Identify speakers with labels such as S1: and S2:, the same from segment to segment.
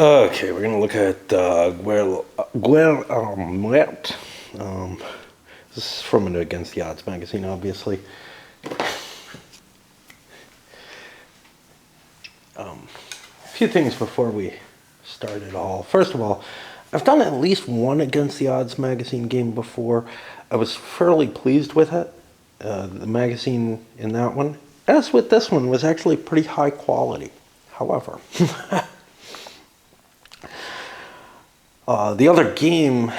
S1: Okay, we're gonna look at Muerte. This is from an Against the Odds magazine, obviously. A few things before we start it all. First of all, I've done at least one Against the Odds magazine game before. I was fairly pleased with it. The magazine in that one, as with this one, was actually pretty high quality. However, the other game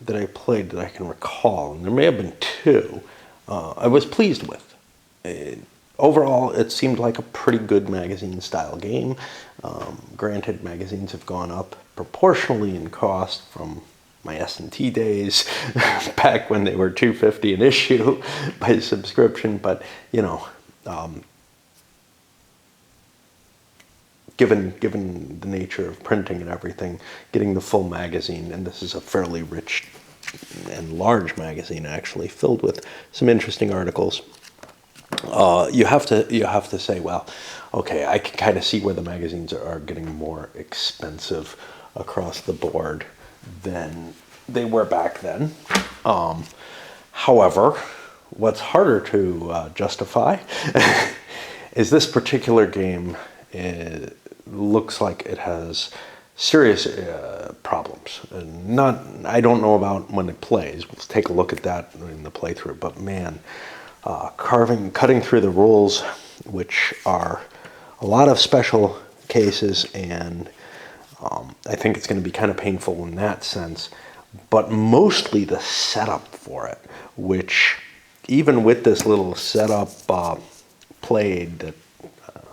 S1: that I played that I can recall, and there may have been two, I was pleased with. Overall, it seemed like a pretty good magazine-style game. Granted, magazines have gone up proportionally in cost from my S&T days, back when they were $2.50 an issue by subscription, but, you know, given the nature of printing and everything, getting the full magazine, and this is a fairly rich and large magazine actually, filled with some interesting articles. You have to say, well, okay, I can kind of see where the magazines are getting more expensive across the board than they were back then. However, what's harder to justify is this particular game. It looks like it has serious problems. I don't know about when it plays. We'll take a look at that in the playthrough. But man, cutting through the rules, which are a lot of special cases, and I think it's going to be kind of painful in that sense. But mostly the setup for it, which even with this little setup played that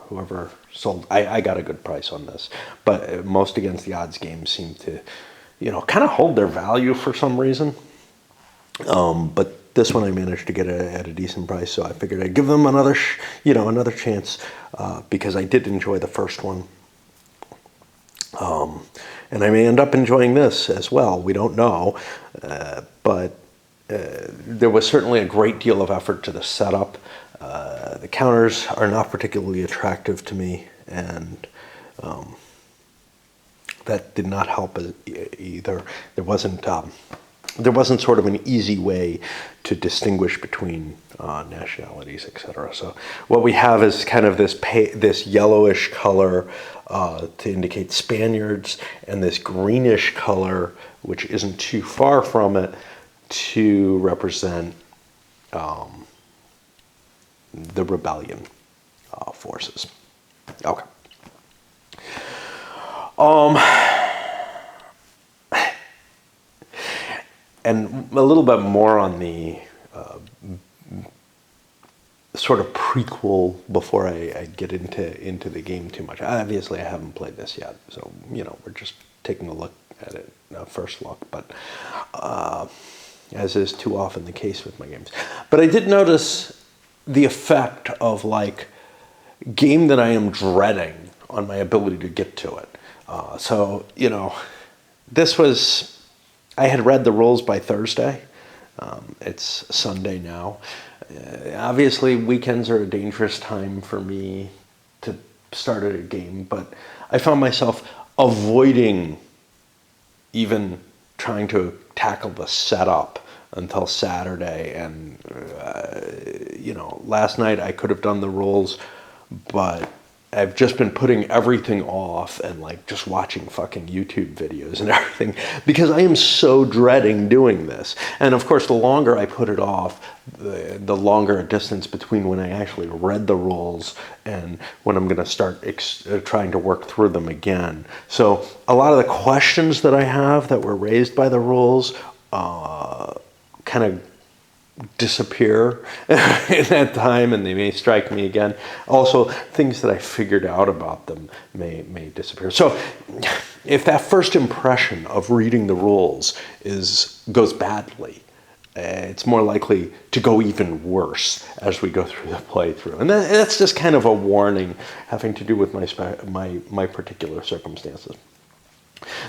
S1: whoever sold, I got a good price on this, but most Against the Odds games seem to, kind of hold their value for some reason. But this one I managed to get at a decent price, so I figured I'd give them another chance, because I did enjoy the first one. And I may end up enjoying this as well. We don't know, but there was certainly a great deal of effort to the setup. The counters are not particularly attractive to me, and that did not help either. There wasn't sort of an easy way to distinguish between nationalities, etc. So what we have is kind of this yellowish color to indicate Spaniards, and this greenish color, which isn't too far from it, to represent the rebellion forces. Okay. And a little bit more on the sort of prequel before I get into the game too much. Obviously, I haven't played this yet, so we're just taking a look at it, first look. But as is too often the case with my games, but I did notice the effect of game that I am dreading on my ability to get to it. This was. I had read the rules by Thursday. It's Sunday now. Obviously, weekends are a dangerous time for me to start a game, but I found myself avoiding even trying to tackle the setup until Saturday. And, last night I could have done the rules, but I've just been putting everything off and just watching fucking YouTube videos and everything, because I am so dreading doing this. And of course, the longer I put it off, the longer a distance between when I actually read the rules and when I'm going to start trying to work through them again. So a lot of the questions that I have that were raised by the rules kind of disappear in that time, and they may strike me again. Also, things that I figured out about them may disappear. So if that first impression of reading the rules goes badly, it's more likely to go even worse as we go through the playthrough. And that's just kind of a warning having to do with my particular circumstances.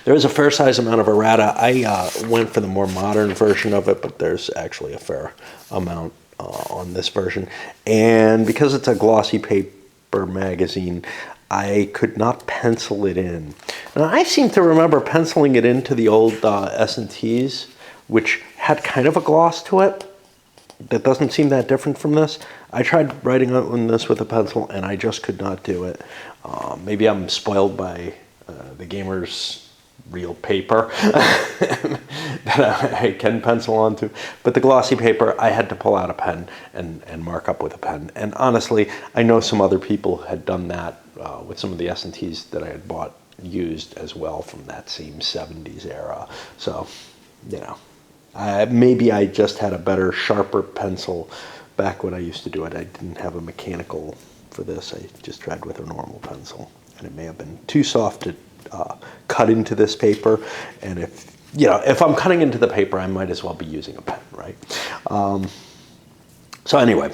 S1: There is a fair size amount of errata. I went for the more modern version of it, but there's actually a fair amount on this version. And because it's a glossy paper magazine, I could not pencil it in. And I seem to remember penciling it into the old S&Ts, which had kind of a gloss to it that doesn't seem that different from this. I tried writing on this with a pencil, and I just could not do it. Maybe I'm spoiled by the gamer's real paper that I can pencil onto. But the glossy paper, I had to pull out a pen and mark up with a pen. And honestly, I know some other people had done that with some of the S&Ts that I had bought used as well from that same 70s era. So, you know, maybe I just had a better, sharper pencil back when I used to do it. I didn't have a mechanical for this. I just tried with a normal pencil. And it may have been too soft to cut into this paper. And if I'm cutting into the paper, I might as well be using a pen, right? So anyway,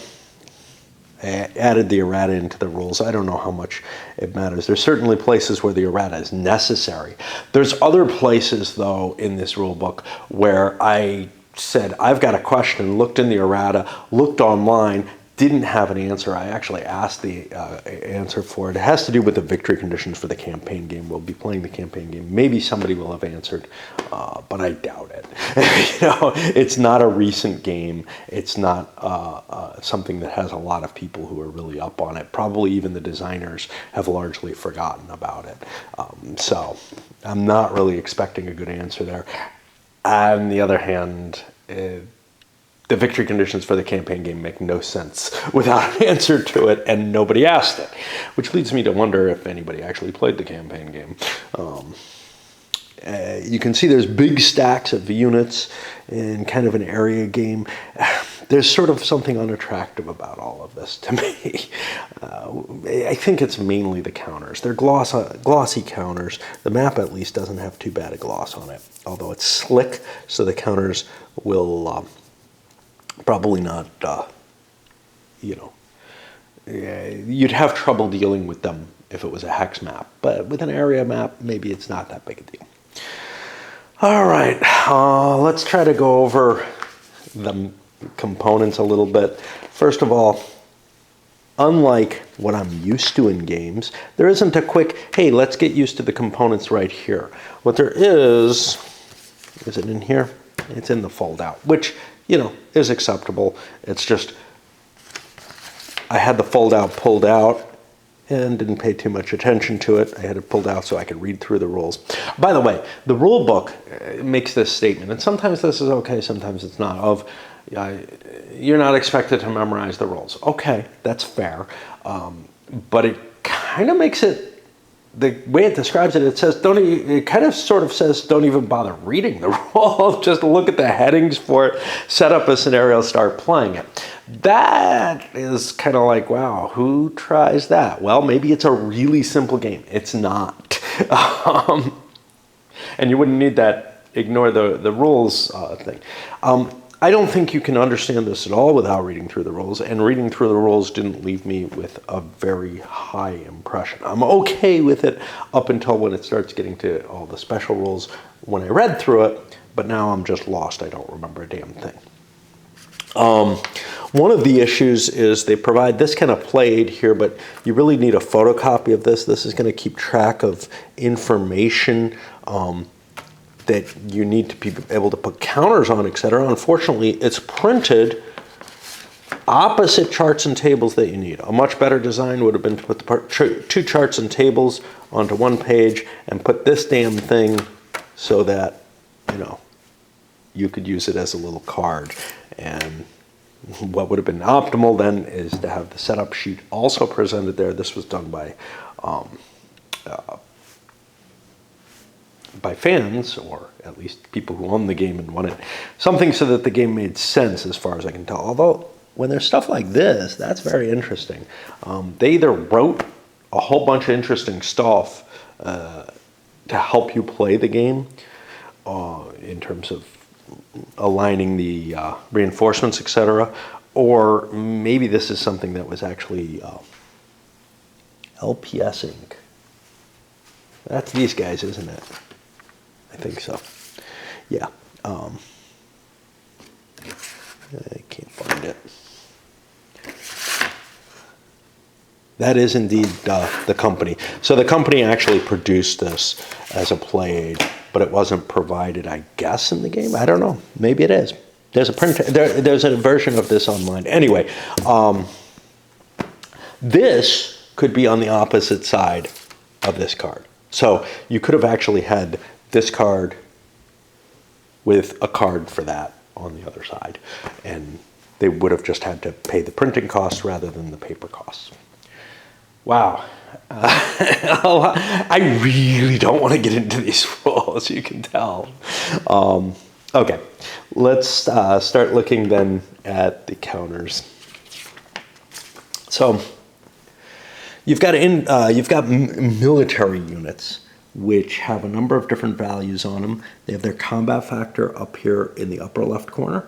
S1: I added the errata into the rules. I don't know how much it matters. There's certainly places where the errata is necessary. There's other places, though, in this rule book where I said, I've got a question, looked in the errata, looked online, didn't have an answer. I actually asked the answer for it. It has to do with the victory conditions for the campaign game. We'll be playing the campaign game. Maybe somebody will have answered, but I doubt it. It's not a recent game. It's not something that has a lot of people who are really up on it. Probably even the designers have largely forgotten about it. So I'm not really expecting a good answer there. On the other hand, the victory conditions for the campaign game make no sense without an answer to it, and nobody asked it, which leads me to wonder if anybody actually played the campaign game. You can see there's big stacks of units in kind of an area game. There's sort of something unattractive about all of this to me. I think it's mainly the counters. They're glossy counters. The map at least doesn't have too bad a gloss on it, although it's slick, so the counters will probably not, you'd have trouble dealing with them if it was a hex map. But with an area map, maybe it's not that big a deal. All right, let's try to go over the components a little bit. First of all, unlike what I'm used to in games, there isn't a quick, hey, let's get used to the components right here. What there is it in here? It's in the fold out, which, is acceptable. It's just, I had the fold out pulled out and didn't pay too much attention to it. I had it pulled out so I could read through the rules. By the way, the rule book makes this statement, and sometimes this is okay, sometimes it's not, you're not expected to memorize the rules. Okay, that's fair. But it kind of makes it, the way it describes it, it kind of sort of says, don't even bother reading the rule. Just look at the headings for it, set up a scenario, start playing it. That is kind of like, wow, who tries that? Well, maybe it's a really simple game. It's not. And you wouldn't need that ignore the rules thing. I don't think you can understand this at all without reading through the rules, and reading through the rules didn't leave me with a very high impression. I'm okay with it up until when it starts getting to all the special rules when I read through it, but now I'm just lost. I don't remember a damn thing. One of the issues is they provide this kind of play aid here, but you really need a photocopy of this. This is going to keep track of information that you need to be able to put counters on, etc. Unfortunately, it's printed opposite charts and tables that you need. A much better design would have been to put the two charts and tables onto one page and put this damn thing so that, you could use it as a little card. And what would have been optimal then is to have the setup sheet also presented there. This was done by fans, or at least people who own the game and wanted something so that the game made sense as far as I can tell. Although, when there's stuff like this, that's very interesting. They either wrote a whole bunch of interesting stuff to help you play the game in terms of aligning the reinforcements, etc., or maybe this is something that was actually LPS Inc. That's these guys, isn't it? I think so. Yeah. I can't find it. That is indeed the company. So the company actually produced this as a play aid, but it wasn't provided, I guess, in the game. I don't know. Maybe it is. There's a print. There's a version of this online. Anyway, this could be on the opposite side of this card. So you could have actually had this card with a card for that on the other side, and they would have just had to pay the printing costs rather than the paper costs. Wow. I really don't want to get into these rules, you can tell. Okay, let's start looking then at the counters. So you've got military units which have a number of different values on them. They have their combat factor up here in the upper left corner,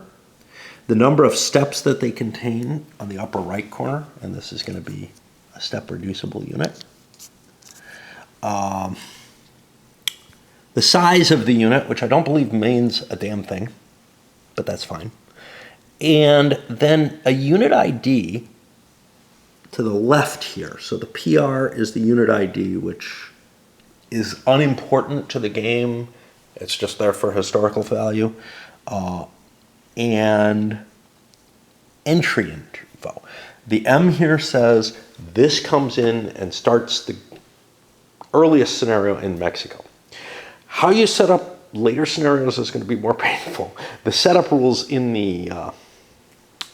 S1: the number of steps that they contain on the upper right corner, and this is going to be a step reducible unit. The size of the unit, which I don't believe means a damn thing, but that's fine. And then a unit ID to the left here. So the PR is the unit ID, which is unimportant to the game. It's just there for historical value. And entry info. The M here says this comes in and starts the earliest scenario in Mexico. How you set up later scenarios is going to be more painful. The setup rules in the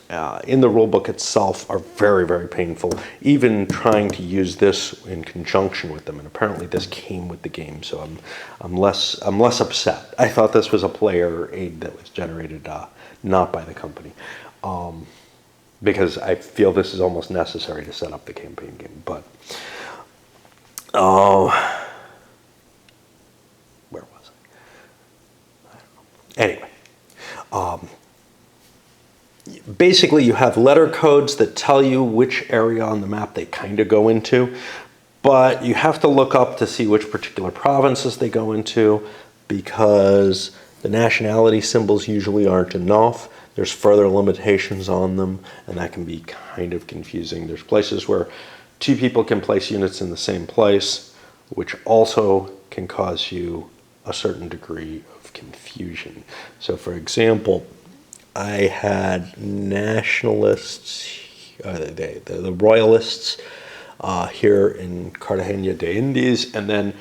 S1: rule book itself are very, very painful. Even trying to use this in conjunction with them, and apparently this came with the game, so I'm less upset. I thought this was a player aid that was generated not by the company. Because I feel this is almost necessary to set up the campaign game. But, where was I? Anyway, basically you have letter codes that tell you which area on the map they kind of go into, but you have to look up to see which particular provinces they go into, because the nationality symbols usually aren't enough. There's further limitations on them, and that can be kind of confusing. There's places where two people can place units in the same place, which also can cause you a certain degree of confusion. So for example, I had nationalists, the royalists here in Cartagena de Indias, and then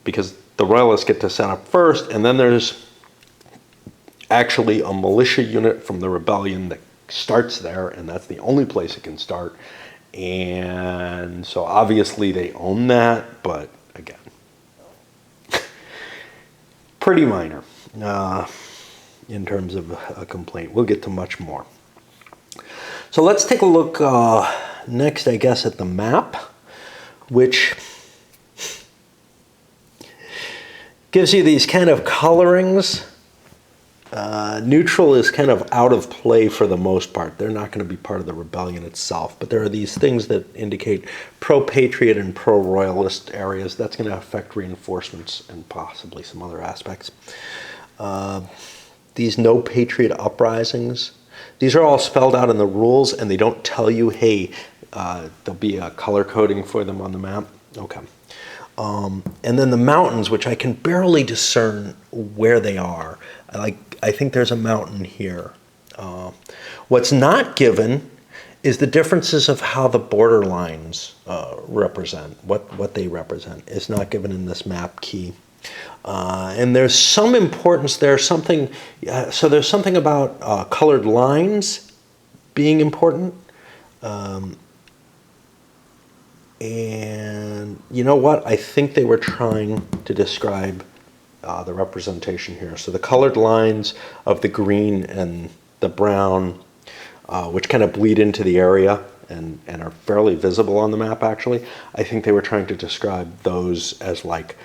S1: because the royalists get to set up first, and then there's actually a militia unit from the rebellion that starts there, and that's the only place it can start. And so obviously they own that, but again, pretty minor in terms of a complaint. We'll get to much more. So let's take a look next, I guess, at the map, which gives you these kind of colorings. Neutral is kind of out of play for the most part. They're not going to be part of the rebellion itself, but there are these things that indicate pro-patriot and pro-royalist areas. That's going to affect reinforcements and possibly some other aspects. These no patriot uprisings, these are all spelled out in the rules, and they don't tell you, hey, there'll be a color coding for them on the map. Okay. And then the mountains, which I can barely discern where they are. I think there's a mountain here. What's not given is the differences of how the border lines represent, what they represent is not given in this map key. And there's some importance there, so there's something about colored lines being important. And you know what? I think they were trying to describe the representation here. So the colored lines of the green and the brown, which kind of bleed into the area and are fairly visible on the map actually, I think they were trying to describe those as like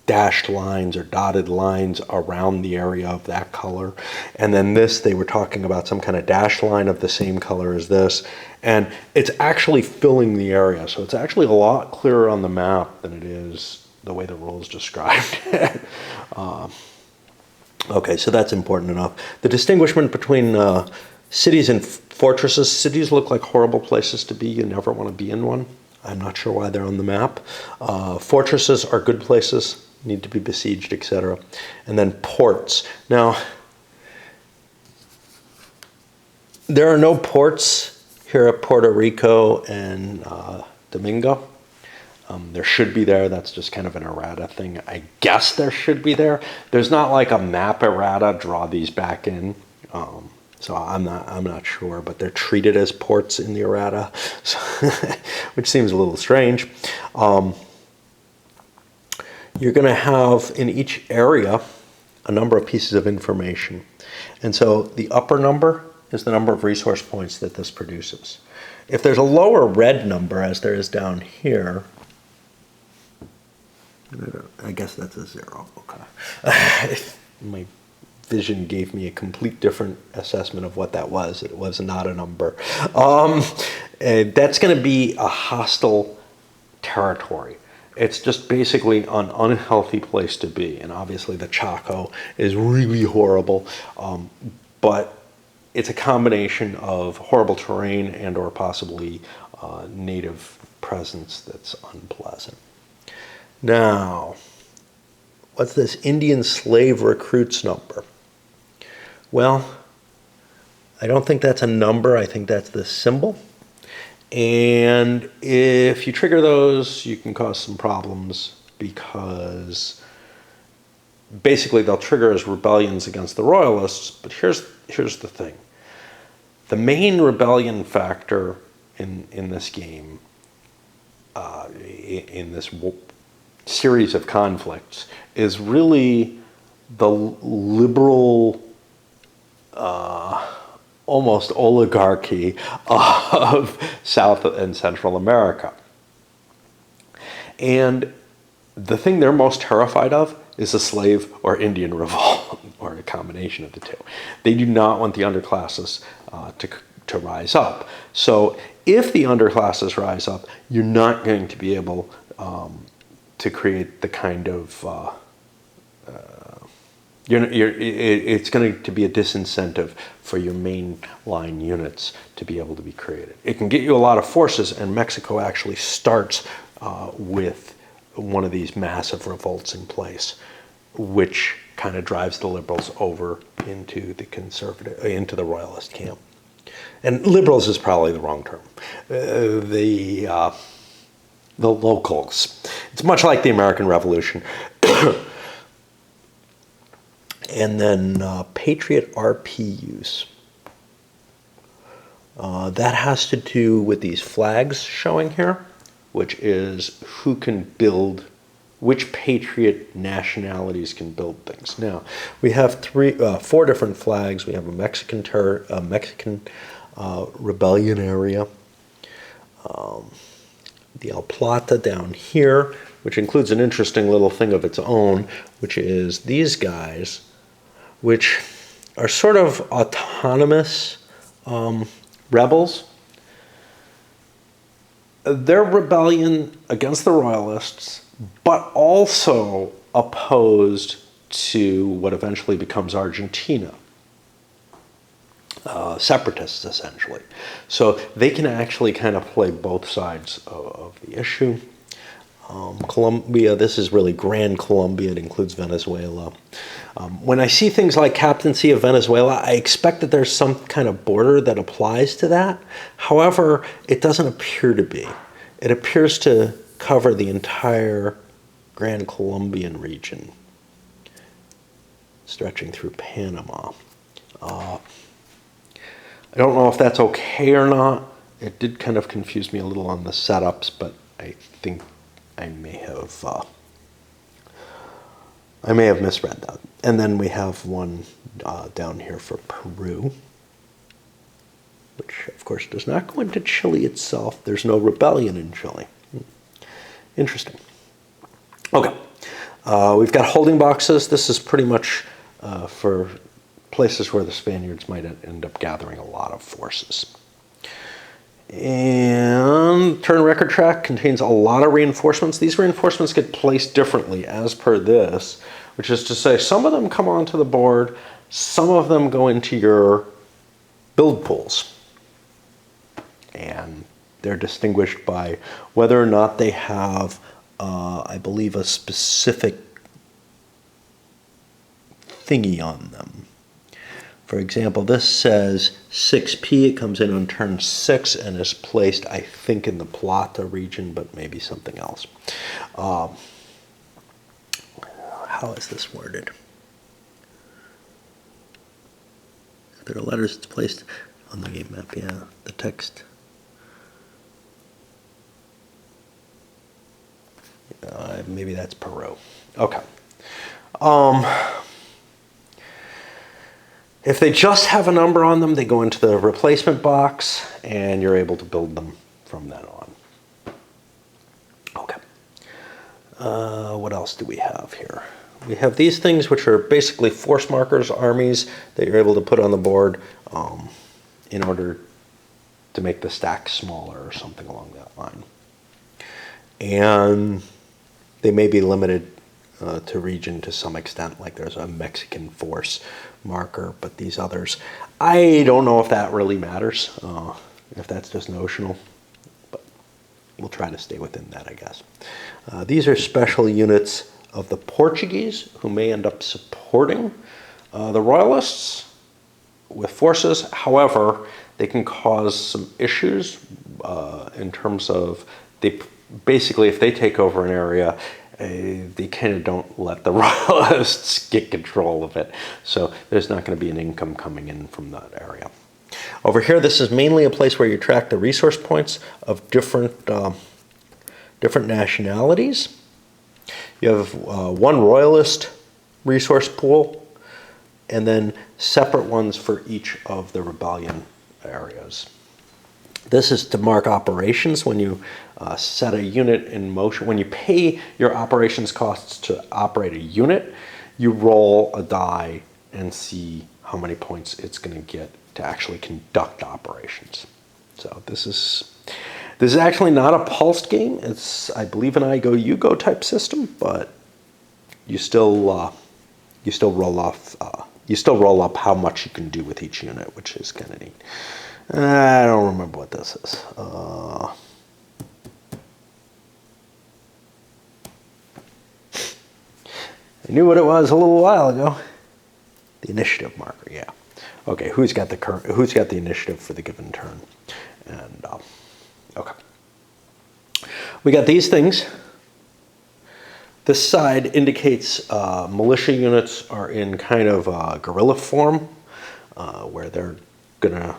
S1: dashed lines or dotted lines around the area of that color. And then this, they were talking about some kind of dashed line of the same color as this. And it's actually filling the area. So it's actually a lot clearer on the map than it is the way the rules described it. Okay, so that's important enough. The distinguishment between cities and Fortresses, cities look like horrible places to be. You never want to be in one. I'm not sure why they're on the map. Fortresses are good places, need to be besieged, etc. And then ports. Now, there are no ports here at Puerto Rico and Domingo. There should be there. That's just kind of an errata thing. I guess there should be there. There's not like a map errata, draw these back in. So I'm not sure, but they're treated as ports in the errata, so which seems a little strange. You're going to have in each area a number of pieces of information. And so the upper number is the number of resource points that this produces. If there's a lower red number, as there is down here, I guess that's a 0. Okay. My vision gave me a complete different assessment of what that was. It was not a number. That's going to be a hostile territory. It's just basically an unhealthy place to be. And obviously the Chaco is really horrible. But it's a combination of horrible terrain and or possibly native presence that's unpleasant. Now, what's this Indian slave recruits number? Well, I don't think that's a number. I think that's the symbol. And if you trigger those, you can cause some problems because basically they'll trigger as rebellions against the royalists. But here's the thing. The main rebellion factor in this game, in this series of conflicts, is really the liberal, almost oligarchy of South and Central America. And the thing they're most terrified of is a slave or Indian revolt, or a combination of the two. They do not want the underclasses to rise up. So if the underclasses rise up, you're not going to be able to create the kind of it's going to be a disincentive for your mainline units to be able to be created. It can get you a lot of forces, and Mexico actually starts with one of these massive revolts in place, which kind of drives the liberals over into the royalist camp. And liberals is probably the wrong term. The locals. It's much like the American Revolution. And then Patriot RP use. That has to do with these flags showing here, which is who can build, which Patriot nationalities can build things. Now, we have 4 different flags. We have a Mexican rebellion area. The El Plata down here, which includes an interesting little thing of its own, which is these guys, which are sort of autonomous rebels. They're rebellion against the royalists, but also opposed to what eventually becomes Argentina. Separatists, essentially. So they can actually kind of play both sides of the issue. Colombia, this is really Grand Colombia. It includes Venezuela. When I see things like Captaincy of Venezuela, I expect that there's some kind of border that applies to that. However, it doesn't appear to be. It appears to cover the entire Grand Colombian region, stretching through Panama. I don't know if that's okay or not. It did kind of confuse me a little on the setups, but I think I may have misread that. And then we have one down here for Peru, which of course does not go into Chile itself. There's no rebellion in Chile. Interesting. Okay, we've got holding boxes. This is pretty much for places where the Spaniards might end up gathering a lot of forces. And turn record track contains a lot of reinforcements. These reinforcements get placed differently as per this, which is to say some of them come onto the board, some of them go into your build pools. and they're distinguished by whether or not they have, I believe, a specific thingy on them. For example, this says 6P. It comes in on turn 6 and is placed, I think, in the Plata region, but maybe something else. How is this worded? If there are letters, it's placed on the game map. Yeah, the text. Maybe that's Peru. Okay. If they just have a number on them, they go into the replacement box, and you're able to build them from then on. Okay. What else do we have here? We have these things, which are basically force markers, armies, that you're able to put on the board in order to make the stack smaller or something along that line. And they may be limited to region to some extent, like there's a Mexican force marker, but these others, I don't know if that really matters, if that's just notional, but we'll try to stay within that, I guess. These are special units of the Portuguese who may end up supporting the Royalists with forces. However, they can cause some issues in terms of basically, if they take over an area, they kind of don't let the Royalists get control of it. So there's not going to be an income coming in from that area. Over here, this is mainly a place where you track the resource points of different nationalities. You have one Royalist resource pool, and then separate ones for each of the rebellion areas. This is to mark operations when you set a unit in motion. When you pay your operations costs to operate a unit, you roll a die and see how many points it's going to get to actually conduct operations. So this is actually not a pulsed game. It's, I believe, an I go you go type system, but you still roll up how much you can do with each unit, which is kind of neat. I don't remember what this is. I knew what it was a little while ago. The initiative marker, yeah. Okay, who's got the initiative for the given turn? And okay, we got these things. This side indicates militia units are in kind of guerrilla form, where they're gonna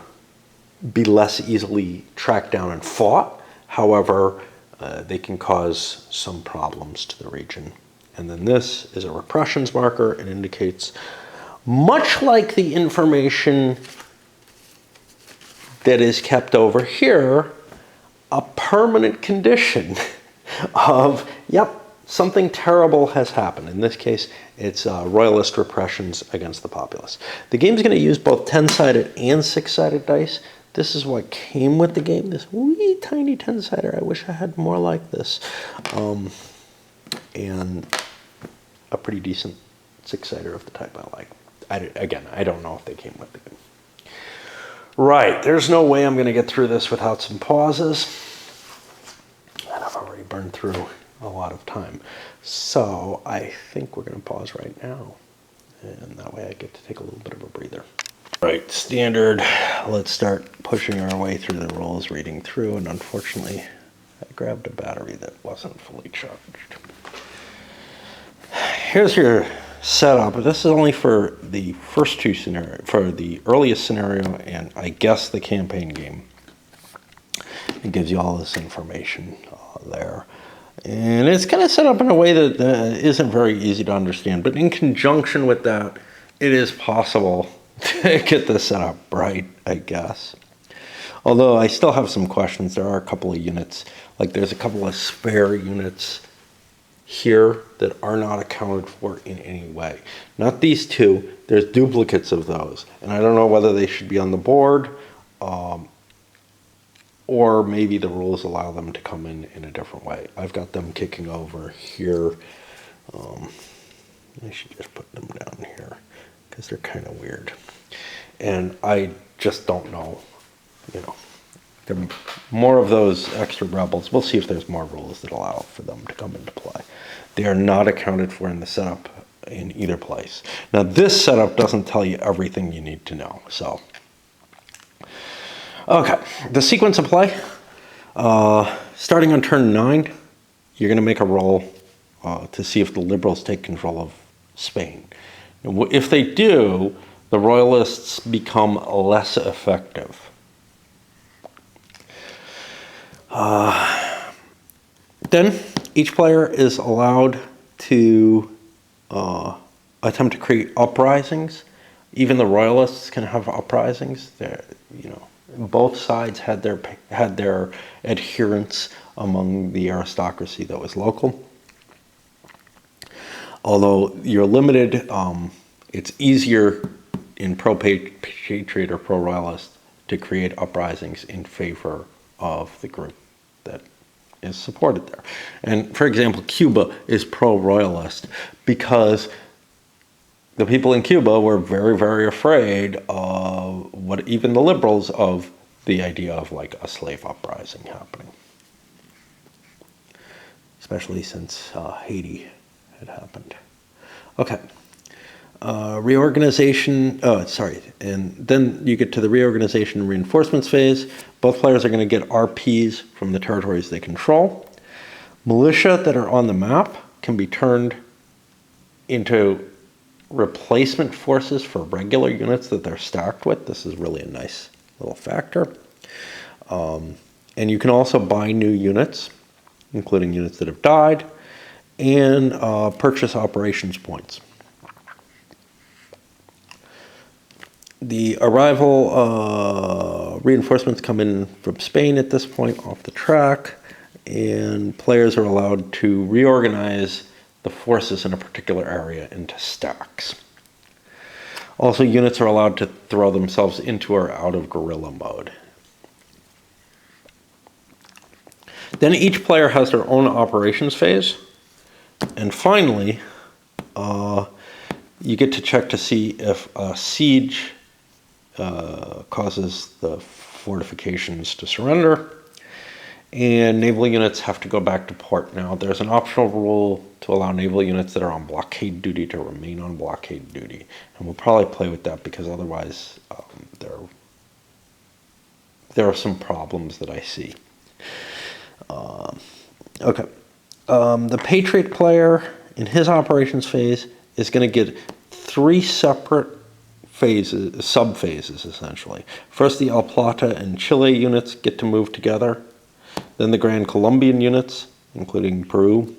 S1: be less easily tracked down and fought. However, they can cause some problems to the region. And then this is a repressions marker. It indicates, much like the information that is kept over here, a permanent condition of, yep, something terrible has happened. In this case, it's royalist repressions against the populace. The game's going to use both 10-sided and 6-sided dice. This is what came with the game, this wee tiny 10-sider. I wish I had more like this. And a pretty decent 6-sider of the type I like. Again, I don't know if they came with the game. Right, there's no way I'm going to get through this without some pauses. And I've already burned through a lot of time. So I think we're going to pause right now. And that way I get to take a little bit of a breather. Right, standard. Let's start pushing our way through the rules, reading through. And unfortunately, I grabbed a battery that wasn't fully charged. Here's your setup. This is only for the first two scenarios, for the earliest scenario and I guess the campaign game. It gives you all this information there. And it's kind of set up in a way that isn't very easy to understand. But in conjunction with that, it is possible to get this set up right, I guess. Although I still have some questions. There are a couple of units, like there's a couple of spare units here that are not accounted for in any way. Not these two, there's duplicates of those. And I don't know whether they should be on the board, or maybe the rules allow them to come in a different way. I've got them kicking over here. I should just put them down here because they're kind of weird. And I just don't know, There are more of those extra rebels. We'll see if there's more rules that allow for them to come into play. They are not accounted for in the setup in either place. Now, this setup doesn't tell you everything you need to know. So, okay, the sequence of play. Starting on turn 9, you're going to make a roll to see if the Liberals take control of Spain. If they do, the Royalists become less effective. Then each player is allowed to attempt to create uprisings. Even the Royalists can have uprisings. Both sides had their adherents among the aristocracy that was local. Although you're limited, it's easier in pro-patriot or pro-royalist to create uprisings in favor of the group that is supported there. And for example, Cuba is pro-royalist because the people in Cuba were very, very afraid of what even the liberals of the idea of like a slave uprising happening, especially since Haiti had happened. Okay. Reorganization, and then you get to the reorganization and reinforcements phase. Both players are going to get RPs from the territories they control. Militia that are on the map can be turned into replacement forces for regular units that they're stacked with. This is really a nice little factor. And you can also buy new units, including units that have died, and purchase operations points. The arrival reinforcements come in from Spain at this point off the track, and players are allowed to reorganize the forces in a particular area into stacks. Also, units are allowed to throw themselves into or out of guerrilla mode. Then each player has their own operations phase. And finally, you get to check to see if a siege causes the fortifications to surrender, and naval units have to go back to port. Now, there's an optional rule to allow naval units that are on blockade duty to remain on blockade duty, and we'll probably play with that because otherwise there are some problems that I see. Okay. The Patriot player in his operations phase is going to get 3 separate phases, sub-phases essentially. First, the El Plata and Chile units get to move together. Then the Grand Colombian units, including Peru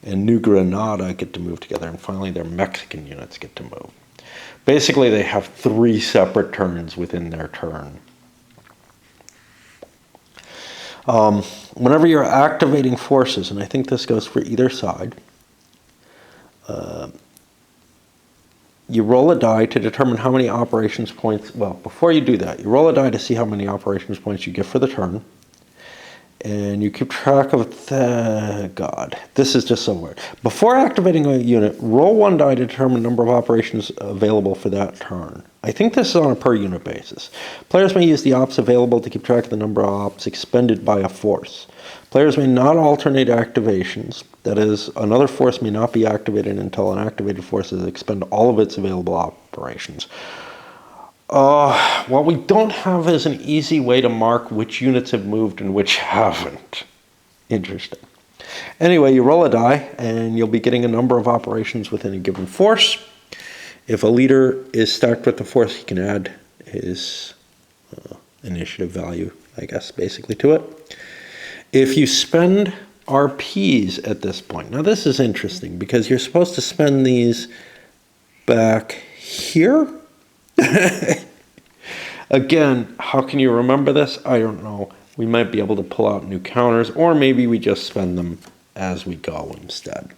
S1: and New Granada, get to move together. And finally, their Mexican units get to move. Basically, they have 3 separate turns within their turn. Whenever you're activating forces, and I think this goes for either side, you roll a die to determine how many operations points. Well, before you do that, you roll a die to see how many operations points you get for the turn. And you keep track of this is just so weird. Before activating a unit, roll 1 die to determine the number of operations available for that turn. I think this is on a per unit basis. Players may use the ops available to keep track of the number of ops expended by a force. Players may not alternate activations. That is, another force may not be activated until an activated force has expended all of its available operations. What we don't have is an easy way to mark which units have moved and which haven't. Interesting. Anyway, you roll a die, and you'll be getting a number of operations within a given force. If a leader is stacked with the force, he can add his initiative value, I guess, basically to it. If you spend RPs at this point, now this is interesting because you're supposed to spend these back here. Again, how can you remember this? I don't know. We might be able to pull out new counters, or maybe we just spend them as we go instead.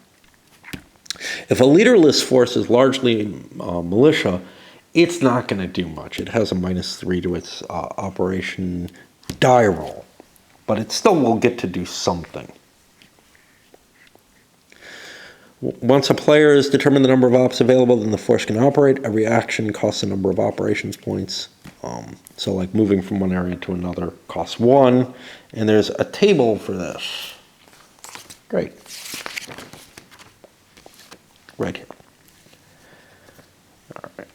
S1: If a leaderless force is largely militia, it's not going to do much. It has a -3 to its operation die roll, but it still will get to do something. Once a player has determined the number of ops available, then the force can operate. Every action costs a number of operations points. So like moving from one area to another costs 1, and there's a table for this. Great. Right here. All right.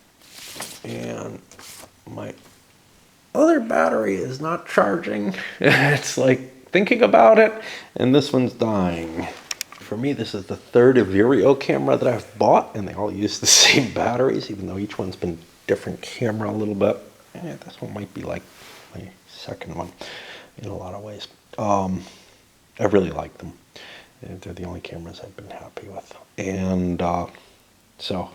S1: And my other battery is not charging. It's like thinking about it, and this one's dying. For me, this is the third Vireo camera that I've bought, and they all use the same batteries, even though each one's been different camera a little bit. This one might be like my second one in a lot of ways. I really like them. They're the only cameras I've been happy with. And so,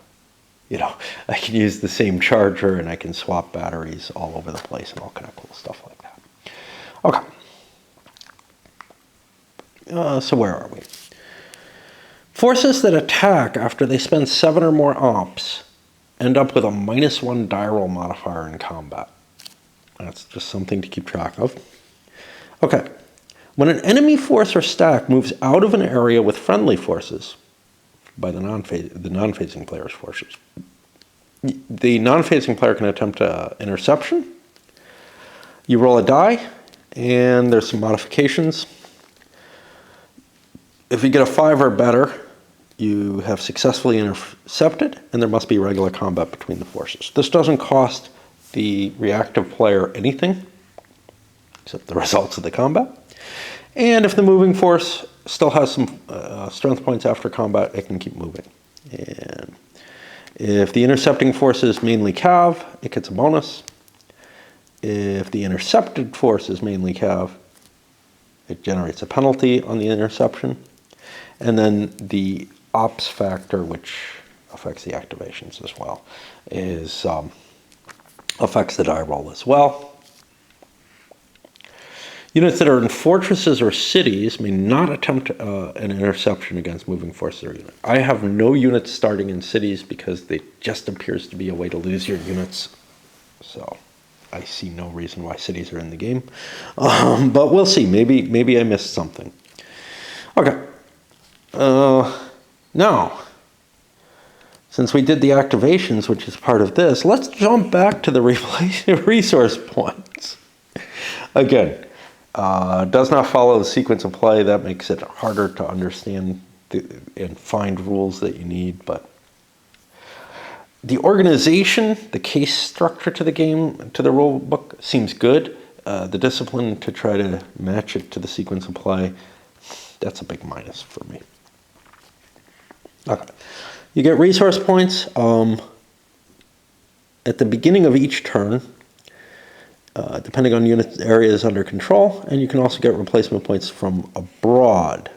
S1: you know, I can use the same charger and I can swap batteries all over the place and all kind of cool stuff like that. Okay. So where are we? Forces that attack after they spend 7 or more ops end up with a -1 die roll modifier in combat. That's just something to keep track of. Okay. When an enemy force or stack moves out of an area with friendly forces, by the non-phasing player's forces, the non-phasing player can attempt interception. You roll a die, and there's some modifications. If you get a 5 or better, you have successfully intercepted, and there must be regular combat between the forces. This doesn't cost the reactive player anything, except the results of the combat. And if the moving force still has some strength points after combat, it can keep moving. And if the intercepting force is mainly cav, it gets a bonus. If the intercepted force is mainly cav, it generates a penalty on the interception. And then the ops factor, which affects the activations as well, is affects the die roll as well. Units that are in fortresses or cities may not attempt an interception against moving forces or units. I have no units starting in cities because it just appears to be a way to lose your units. So I see no reason why cities are in the game. But we'll see. Maybe I missed something. Okay. Now, since we did the activations, which is part of this, let's jump back to the resource points. Again, does not follow the sequence of play. That makes it harder to understand and find rules that you need. But the organization, the case structure to the game, to the rule book seems good. The discipline to try to match it to the sequence of play, that's a big minus for me. Okay. You get resource points at the beginning of each turn, depending on unit areas under control, and you can also get replacement points from abroad.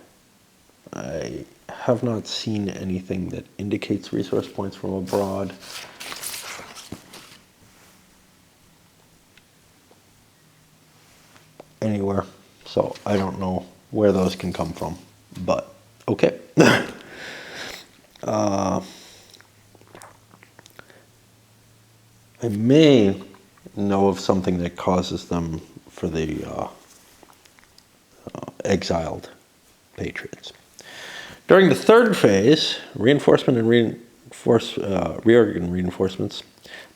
S1: I have not seen anything that indicates resource points from abroad. Anywhere, so I don't know where those can come from, but okay. I may know of something that causes them for the exiled patriots. During the third phase, reinforcement and reorgan reinforcements,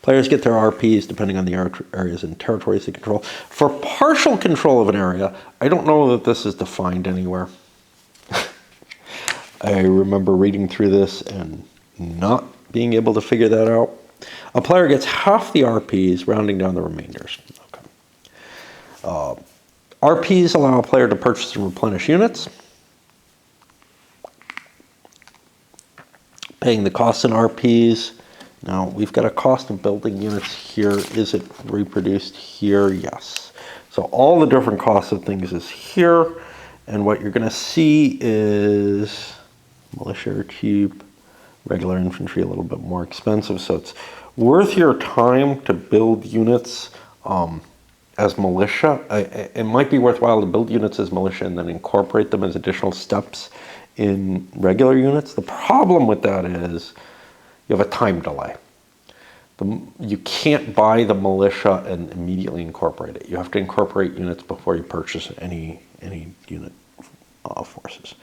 S1: players get their RPs depending on the areas and territories they control. For partial control of an area, I don't know that this is defined anywhere. I remember reading through this and not being able to figure that out. A player gets half the RPs, rounding down the remainders. Okay. RPs allow a player to purchase and replenish units. Paying the costs in RPs. Now, we've got a cost of building units here. Is it reproduced here? Yes. So all the different costs of things is here. And what you're going to see is militia are cheap, regular infantry a little bit more expensive. So it's worth your time to build units as militia. It might be worthwhile to build units as militia and then incorporate them as additional steps in regular units. The problem with that is you have a time delay. You can't buy the militia and immediately incorporate it. You have to incorporate units before you purchase any unit forces.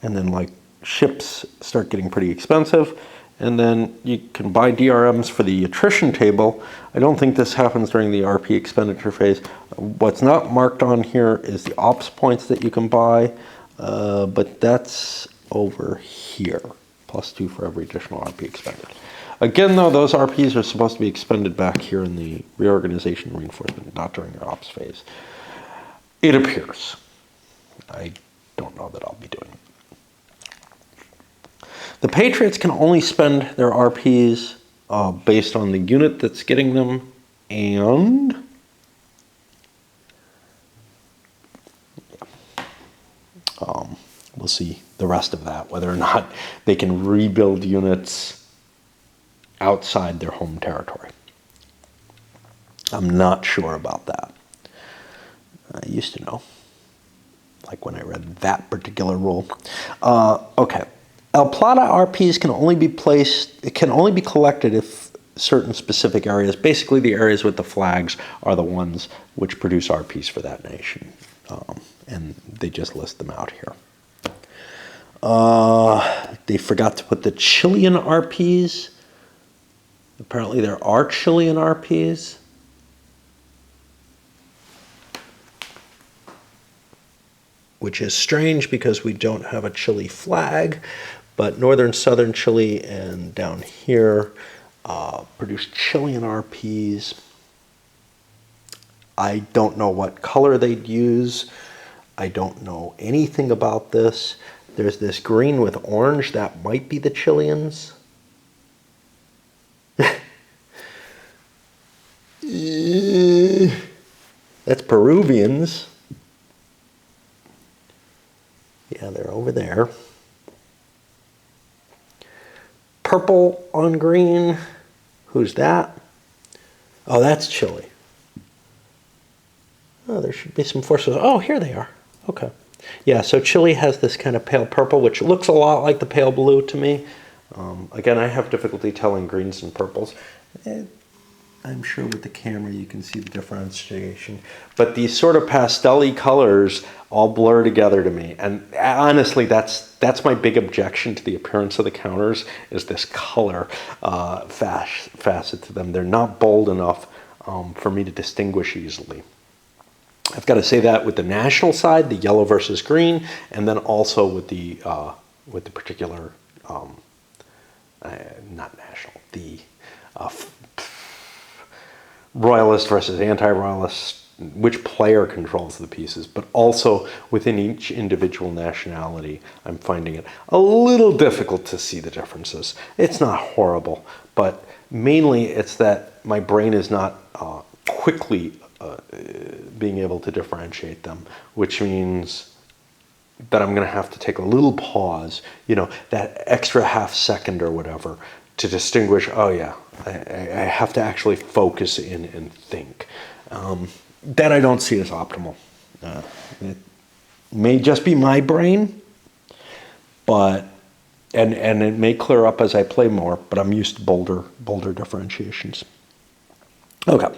S1: And then like ships start getting pretty expensive, And then you can buy DRMs for the attrition table. I don't think this happens during the RP expenditure phase. What's not marked on here is the ops points that you can buy, but that's over here. +2 for every additional RP expended. Again, though, those RPs are supposed to be expended back here in the reorganization and reinforcement, not during your ops phase. It appears. I don't know that I'll be doing it. The Patriots can only spend their RPs based on the unit that's getting them, and we'll see the rest of that, whether or not they can rebuild units outside their home territory. I'm not sure about that. I used to know, like when I read that particular rule. Okay. El Plata RPs can only be collected if certain specific areas, basically the areas with the flags, are the ones which produce RPs for that nation. And they just list them out here. They forgot to put the Chilean RPs. Apparently there are Chilean RPs. Which is strange because we don't have a Chile flag. But northern, southern Chile, and down here produce Chilean RPs. I don't know what color they'd use. I don't know anything about this. There's this green with orange. That might be the Chileans. That's Peruvians. Yeah, they're over there. Purple on green. Who's that? Oh, that's Chile. Oh, there should be some forces. Oh, here they are. Okay. Yeah, so Chile has this kind of pale purple, which looks a lot like the pale blue to me. Again, I have difficulty telling greens and purples. I'm sure with the camera you can see the differentiation. But these sort of pastel-y colors all blur together to me. And honestly, that's my big objection to the appearance of the counters, is this color facet to them. They're not bold enough for me to distinguish easily. I've got to say that with the national side, the yellow versus green, and then also with the particular, not national, the royalist versus anti-royalist, which player controls the pieces, but also within each individual nationality, I'm finding it a little difficult to see the differences. It's not horrible, but mainly it's that my brain is not quickly being able to differentiate them, which means that I'm going to have to take a little pause, that extra half second or whatever, to distinguish, oh yeah, I have to actually focus in and think. That I don't see as optimal. It may just be my brain, but and it may clear up as I play more, but I'm used to bolder differentiations. Okay,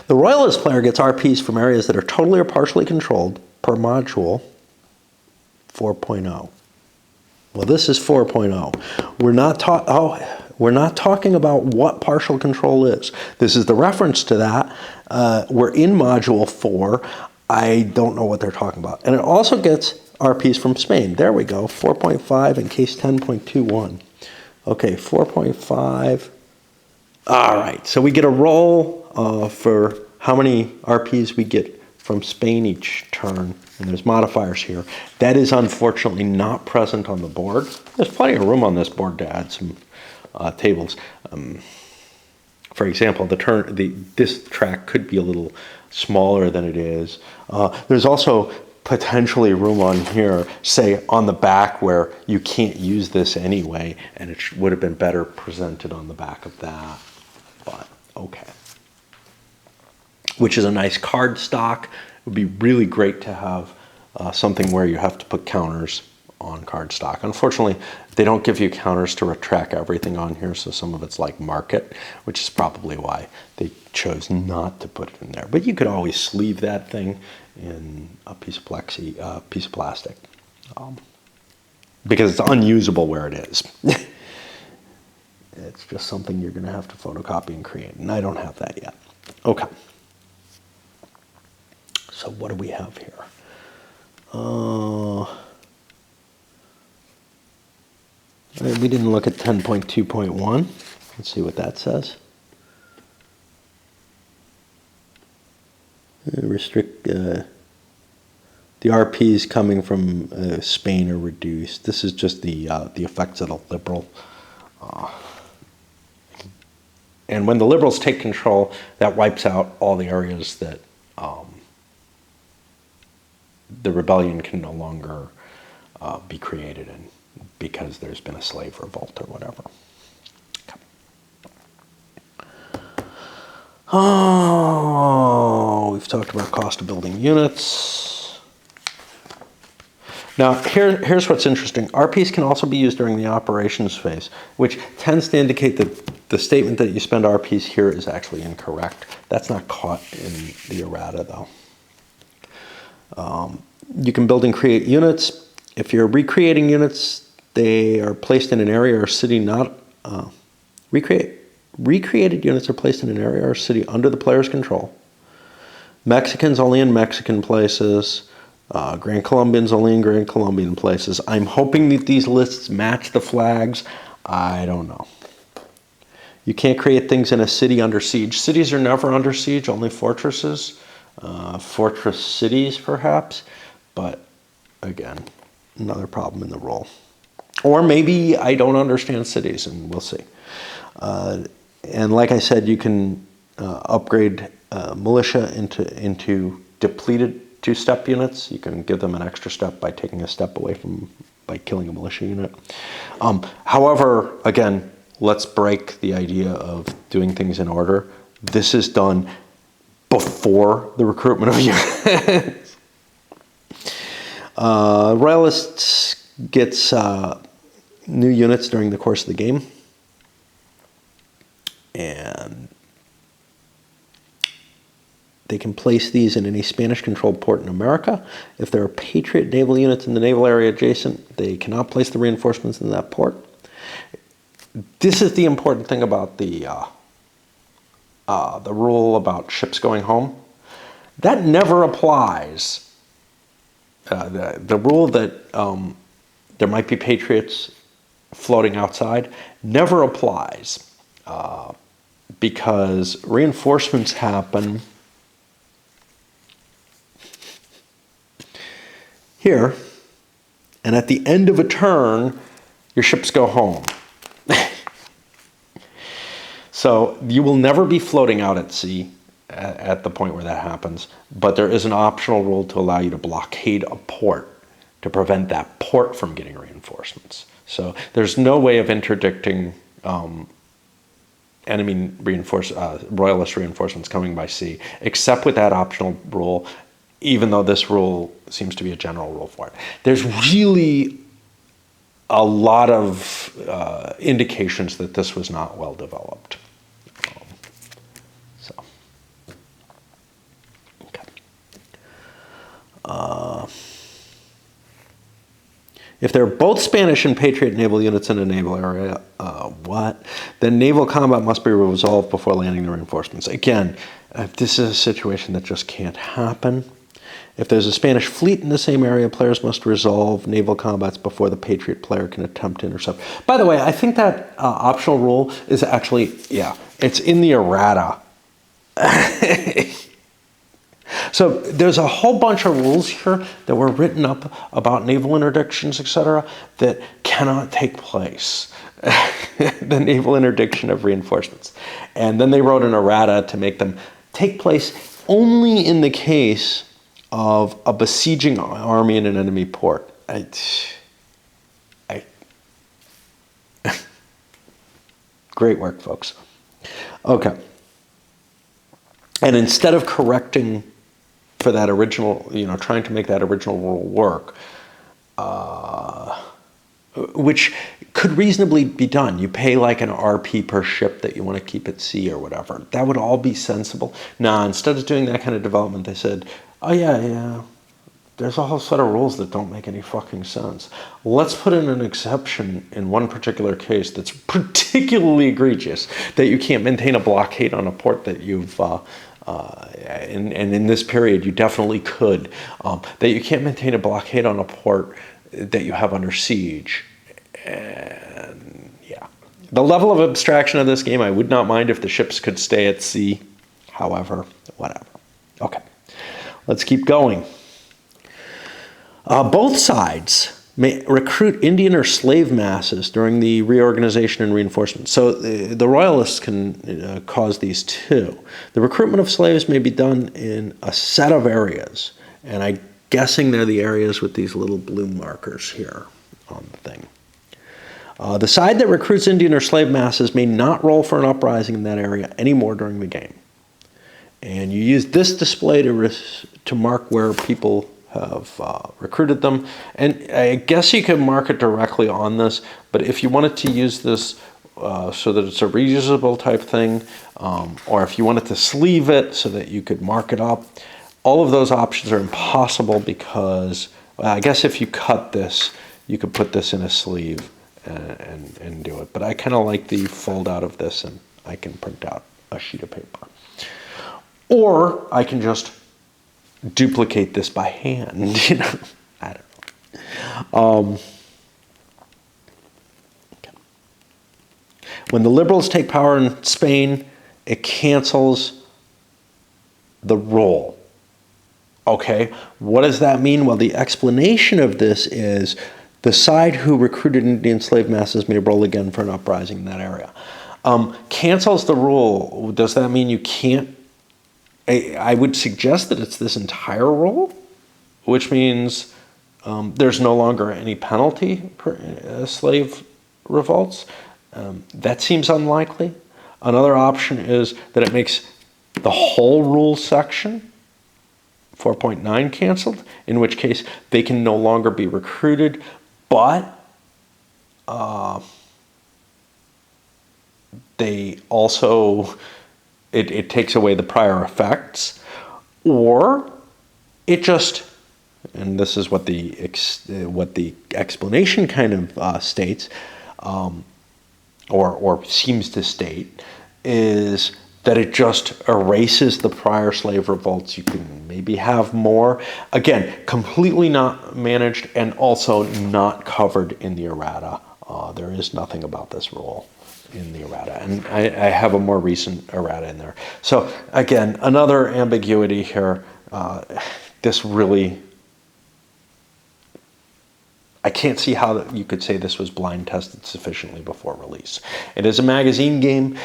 S1: the Royalist player gets RPs from areas that are totally or partially controlled per module 4.0. Well, this is 4.0. We're not talking about what partial control is. This is the reference to that. We're in module 4. I don't know what they're talking about. And it also gets RPs from Spain. There we go, 4.5 and case 10.21. Okay, 4.5. All right, so we get a roll for how many RPs we get from Spain each turn. And there's modifiers here. That is unfortunately not present on the board. There's plenty of room on this board to add some tables. For example, this track could be a little smaller than it is. There's also potentially room on here, say on the back, where you can't use this anyway, and it would have been better presented on the back of that. But okay. Which is a nice card stock. It would be really great to have something where you have to put counters on card stock. Unfortunately, they don't give you counters to track everything on here, so some of it's like market, which is probably why they chose not to put it in there. But you could always sleeve that thing in a piece of plastic, because it's unusable where it is. It's just something you're going to have to photocopy and create, and I don't have that yet. Okay. So what do we have here? We didn't look at 10.2.1. Let's see what that says. Restrict the RPs coming from Spain are reduced. This is just the effects of the liberal. And when the liberals take control, that wipes out all the areas that the rebellion can no longer be created in because there's been a slave revolt or whatever. Oh, we've talked about cost of building units. Now, here's what's interesting. RPs can also be used during the operations phase, which tends to indicate that the statement that you spend RPs here is actually incorrect. That's not caught in the errata, though. You can build and create units. If you're recreating units, they are placed in an area or city not... Recreated units are placed in an area or city under the player's control. Mexicans only in Mexican places. Grand Colombians only in Grand Colombian places. I'm hoping that these lists match the flags. I don't know. You can't create things in a city under siege. Cities are never under siege, only fortresses. Fortress cities, perhaps. But, again, another problem in the rule. Or maybe I don't understand cities, and we'll see. And like I said, you can upgrade militia into depleted two-step units. You can give them an extra step by taking a step away by killing a militia unit. However, again, let's break the idea of doing things in order. This is done before the recruitment of units. Royalists gets new units during the course of the game. And they can place these in any Spanish-controlled port in America. If there are Patriot naval units in the naval area adjacent, they cannot place the reinforcements in that port. This is the important thing about the rule about ships going home. That never applies. The rule that there might be Patriots floating outside never applies. Because reinforcements happen here, and at the end of a turn, your ships go home. So you will never be floating out at sea at the point where that happens, but there is an optional rule to allow you to blockade a port to prevent that port from getting reinforcements. So there's no way of interdicting enemy royalist reinforcements coming by sea, except with that optional rule, even though this rule seems to be a general rule for it. There's really a lot of indications that this was not well developed. If there are both Spanish and Patriot naval units in a naval area, then naval combat must be resolved before landing the reinforcements. Again, this is a situation that just can't happen. If there's a Spanish fleet in the same area, players must resolve naval combats before the Patriot player can attempt to intercept. By the way, I think that optional rule is actually, it's in the errata. So there's a whole bunch of rules here that were written up about naval interdictions, etc., that cannot take place. The naval interdiction of reinforcements. And then they wrote an errata to make them take place only in the case of a besieging army in an enemy port. Great work, folks. Okay. And instead of correcting for that original, trying to make that original rule work, which could reasonably be done. You pay like an RP per ship that you want to keep at sea or whatever. That would all be sensible. Now, instead of doing that kind of development, they said, oh yeah, there's a whole set of rules that don't make any fucking sense. Let's put in an exception in one particular case that's particularly egregious, that you can't maintain a blockade on a port that you've, and in this period you definitely could, that you can't maintain a blockade on a port that you have under siege. And yeah, the level of abstraction of this game, I would not mind if the ships could stay at sea. However, whatever. Okay, let's keep going. Both sides may recruit Indian or slave masses during the reorganization and reinforcement. So the royalists can cause these too. The recruitment of slaves may be done in a set of areas, and I'm guessing they're the areas with these little blue markers here on the thing. The side that recruits Indian or slave masses may not roll for an uprising in that area anymore during the game. And you use this display to mark where people have recruited them. And I guess you can mark it directly on this, but if you wanted to use this so that it's a reusable type thing, or if you wanted to sleeve it so that you could mark it up, all of those options are impossible because, well, I guess if you cut this, you could put this in a sleeve and do it. But I kind of like the fold out of this, and I can print out a sheet of paper. Or I can just duplicate this by hand, you know. I don't know. Okay. When the liberals take power in Spain, it cancels the roll. Okay, what does that mean? Well, the explanation of this is the side who recruited Indian slave masses may roll again for an uprising in that area. Cancels the rule. Does that mean you can't? I would suggest that it's this entire rule, which means there's no longer any penalty for slave revolts. That seems unlikely. Another option is that it makes the whole rule section 4.9 canceled, in which case they can no longer be recruited, but they also, it takes away the prior effects, or it just, and this is what the explanation kind of states, or seems to state, is that it just erases the prior slave revolts. You can maybe have more. Again, completely not managed and also not covered in the errata. There is nothing about this rule in the errata. And I have a more recent errata in there. So again, another ambiguity here. This really, I can't see how you could say this was blind tested sufficiently before release. It is a magazine game.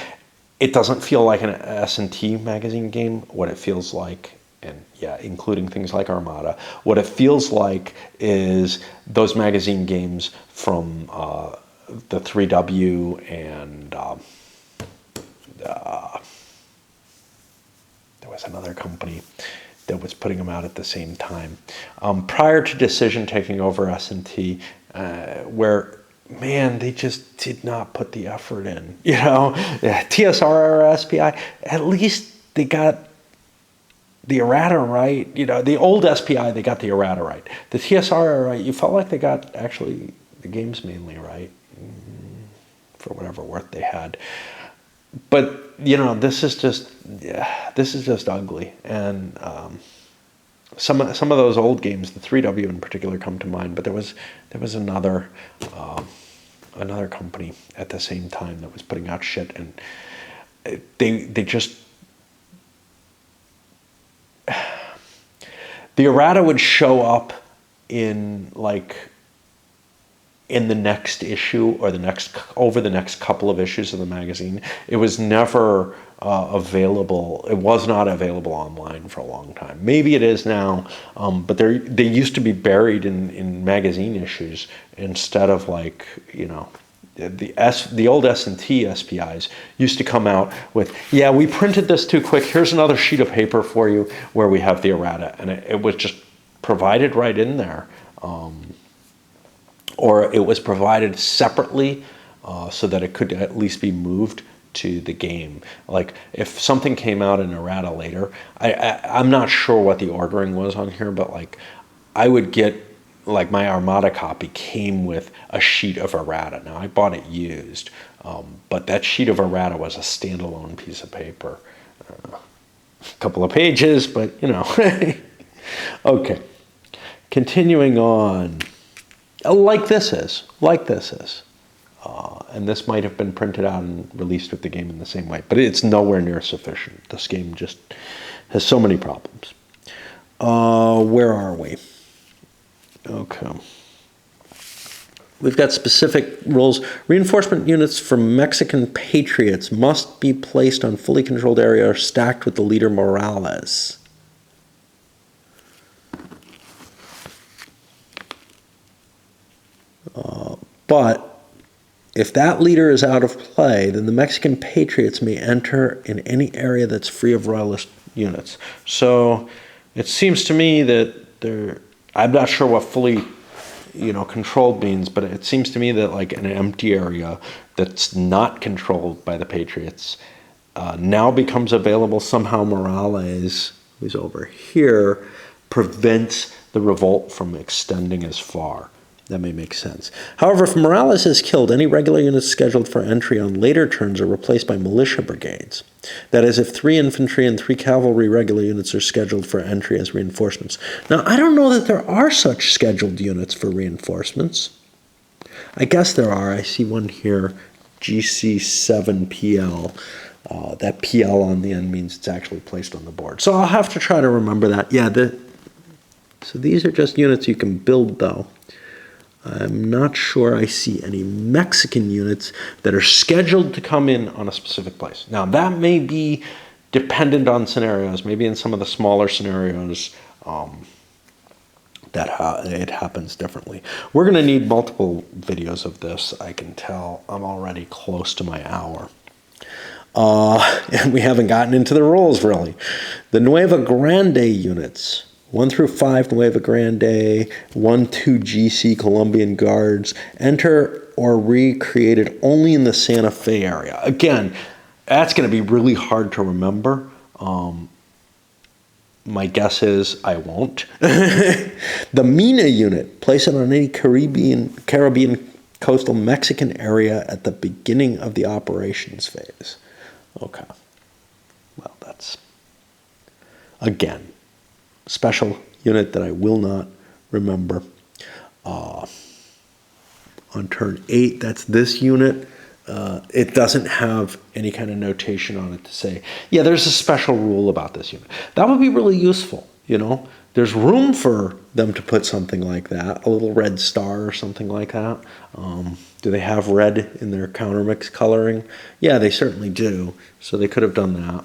S1: It doesn't feel like an S&T magazine game. What it feels like, and yeah, including things like Armada, what it feels like is those magazine games from the 3W and there was another company that was putting them out at the same time. Prior to Decision taking over S&T, where, man, they just did not put the effort in. You know, TSR or SPI, at least they got the errata right. You know, the old SPI, they got the errata right. The TSR, right, you felt like they got actually the games mainly right, for whatever worth they had. But, you know, this is just ugly. And some of those old games, the 3W in particular, come to mind. But there was another company at the same time that was putting out shit, and they just, the errata would show up in the next issue or over the next couple of issues of the magazine. It was never available. It was not available online for a long time. Maybe it is now, but they used to be buried in magazine issues instead of, like, you know, the old S&T SPIs used to come out with, yeah, we printed this too quick. Here's another sheet of paper for you where we have the errata, and it was just provided right in there. Or it was provided separately so that it could at least be moved to the game. Like, if something came out in errata later, I'm not sure what the ordering was on here, but like, I would get, like my Armada copy came with a sheet of errata. Now I bought it used, but that sheet of errata was a standalone piece of paper. A couple of pages, but you know. Okay, continuing on. Like this is. And this might have been printed out and released with the game in the same way, but it's nowhere near sufficient. This game just has so many problems. Where are we? Okay. We've got specific rules. Reinforcement units for Mexican patriots must be placed on fully controlled area or stacked with the leader Morales. But if that leader is out of play, then the Mexican patriots may enter in any area that's free of royalist units. So it seems to me that I'm not sure what fully, controlled means, but it seems to me that like an empty area that's not controlled by the patriots now becomes available. Somehow Morales, who's over here, prevents the revolt from extending as far. That may make sense. However, if Morales is killed, any regular units scheduled for entry on later turns are replaced by militia brigades. That is, if 3 infantry and 3 cavalry regular units are scheduled for entry as reinforcements. Now, I don't know that there are such scheduled units for reinforcements. I guess there are. I see one here, GC7PL. That PL on the end means it's actually placed on the board. So I'll have to try to remember that. Yeah, so these are just units you can build, though. I'm not sure I see any Mexican units that are scheduled to come in on a specific place. Now, that may be dependent on scenarios. Maybe in some of the smaller scenarios, it happens differently. We're going to need multiple videos of this. I can tell I'm already close to my hour. And we haven't gotten into the rules, really. The Nueva Grande units. 1 through 5 Nueva Grande, 1, 2 GC Colombian Guards, enter or recreated only in the Santa Fe area. Again, that's going to be really hard to remember. My guess is I won't. The Mina unit, place it on any Caribbean coastal Mexican area at the beginning of the operations phase. Okay. Well, that's, again, special unit that I will not remember. On turn 8, that's this unit. It doesn't have any kind of notation on it to say, yeah, there's a special rule about this unit. That would be really useful, There's room for them to put something like that, a little red star or something like that. Do they have red in their countermix coloring? Yeah, they certainly do. So they could have done that,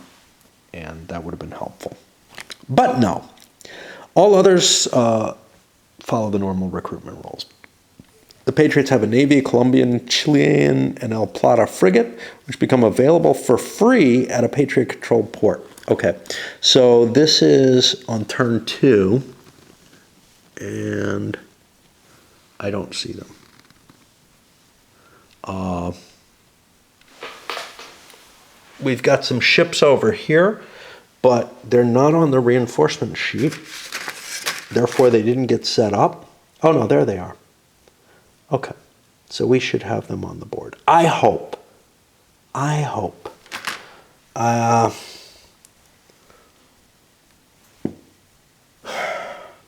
S1: and that would have been helpful. But no. All others follow the normal recruitment rules. The Patriots have a Navy, a Colombian, Chilean, and El Plata frigate, which become available for free at a Patriot-controlled port. Okay, so this is on turn 2, and I don't see them. We've got some ships over here, but they're not on the reinforcement sheet. Therefore, they didn't get set up. Oh, no, there they are. Okay, so we should have them on the board. I hope.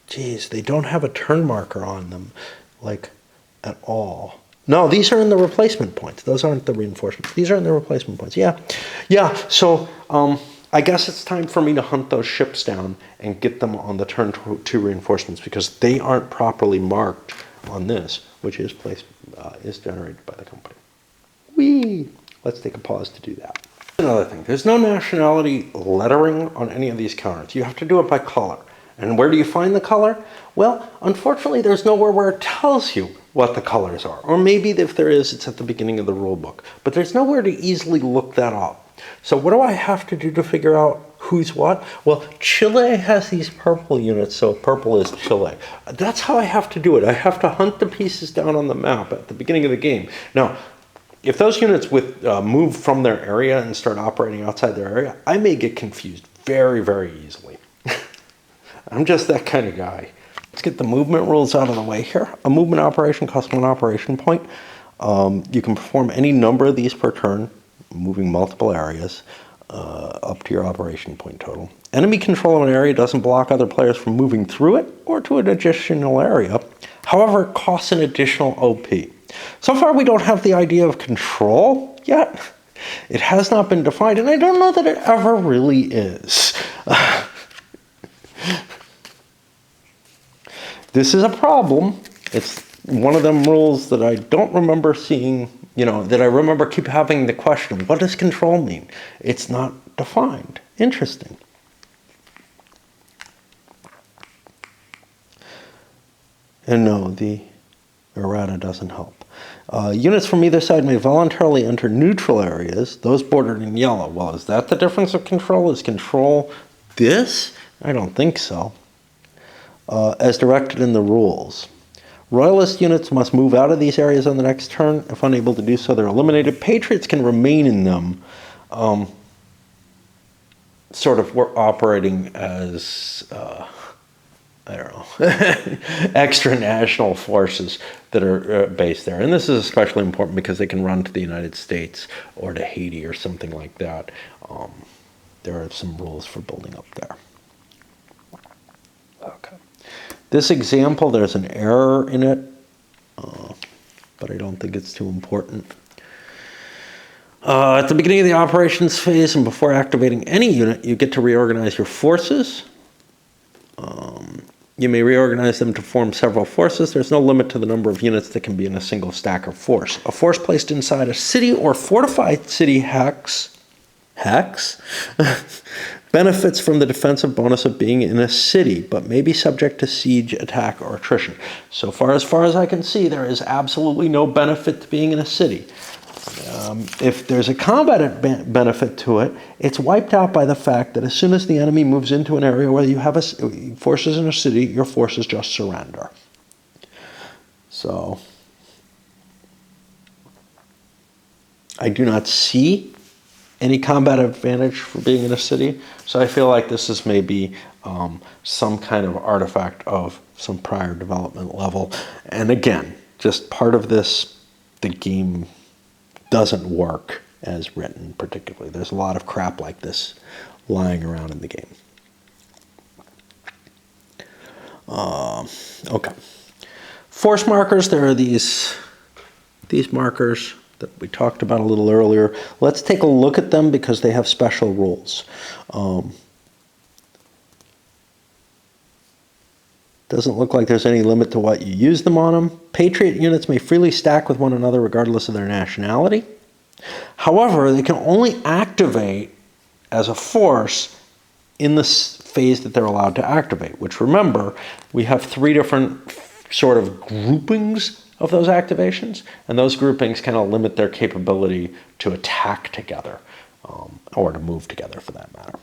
S1: Geez, they don't have a turn marker on them, like, at all. No, these are in the replacement points. Those aren't the reinforcements. These are in the replacement points. Yeah, so I guess it's time for me to hunt those ships down and get them on the turn 2 reinforcements, because they aren't properly marked on this, which is generated by the company. Let's take a pause to do that. Another thing, there's no nationality lettering on any of these counters. You have to do it by color. And where do you find the color? Well, unfortunately, there's nowhere where it tells you what the colors are. Or maybe if there is, it's at the beginning of the rule book. But there's nowhere to easily look that up. So what do I have to do to figure out who's what? Well, Chile has these purple units, so purple is Chile. That's how I have to do it. I have to hunt the pieces down on the map at the beginning of the game. Now, if those units move from their area and start operating outside their area, I may get confused very, very easily. I'm just that kind of guy. let's get the movement rules out of the way here. A movement operation costs 1 operation point. You can perform any number of these per turn, moving multiple areas, up to your operation point total. Enemy control of an area doesn't block other players from moving through it or to an additional area. However, it costs an additional OP. So far, we don't have the idea of control yet. It has not been defined, and I don't know that it ever really is. This is a problem. It's one of them rules that I don't remember seeing, that I remember keep having the question, what does control mean? It's not defined. Interesting. And no, the errata doesn't help. Units from either side may voluntarily enter neutral areas, those bordered in yellow. Well, is that the difference of control? Is control this? I don't think so. As directed in the rules. Royalist units must move out of these areas on the next turn. If unable to do so, they're eliminated. Patriots can remain in them. Sort of, we're operating as, I don't know, extra national forces that are based there. And this is especially important because they can run to the United States or to Haiti or something like that. There are some rules for building up there. Okay. This example, there's an error in it, but I don't think it's too important. At the beginning of the operations phase and before activating any unit, you get to reorganize your forces. You may reorganize them to form several forces. There's no limit to the number of units that can be in a single stack or force. A force placed inside a city or fortified city hex benefits from the defensive bonus of being in a city, but may be subject to siege, attack, or attrition. So far as I can see, there is absolutely no benefit to being in a city. If there's a combat benefit to it, it's wiped out by the fact that as soon as the enemy moves into an area where you have forces in a city, your forces just surrender. So, I do not see any combat advantage for being in a city. So I feel like this is maybe some kind of artifact of some prior development level. And again, just part of this, the game doesn't work as written particularly. There's a lot of crap like this lying around in the game. Okay. Force markers, there are these markers that we talked about a little earlier. Let's take a look at them because they have special rules. Doesn't look like there's any limit to what you use them on them. Patriot units may freely stack with one another regardless of their nationality. However, they can only activate as a force in the phase that they're allowed to activate, which remember, we have 3 different sort of groupings of those activations, and those groupings kind of limit their capability to attack together, or to move together for that matter.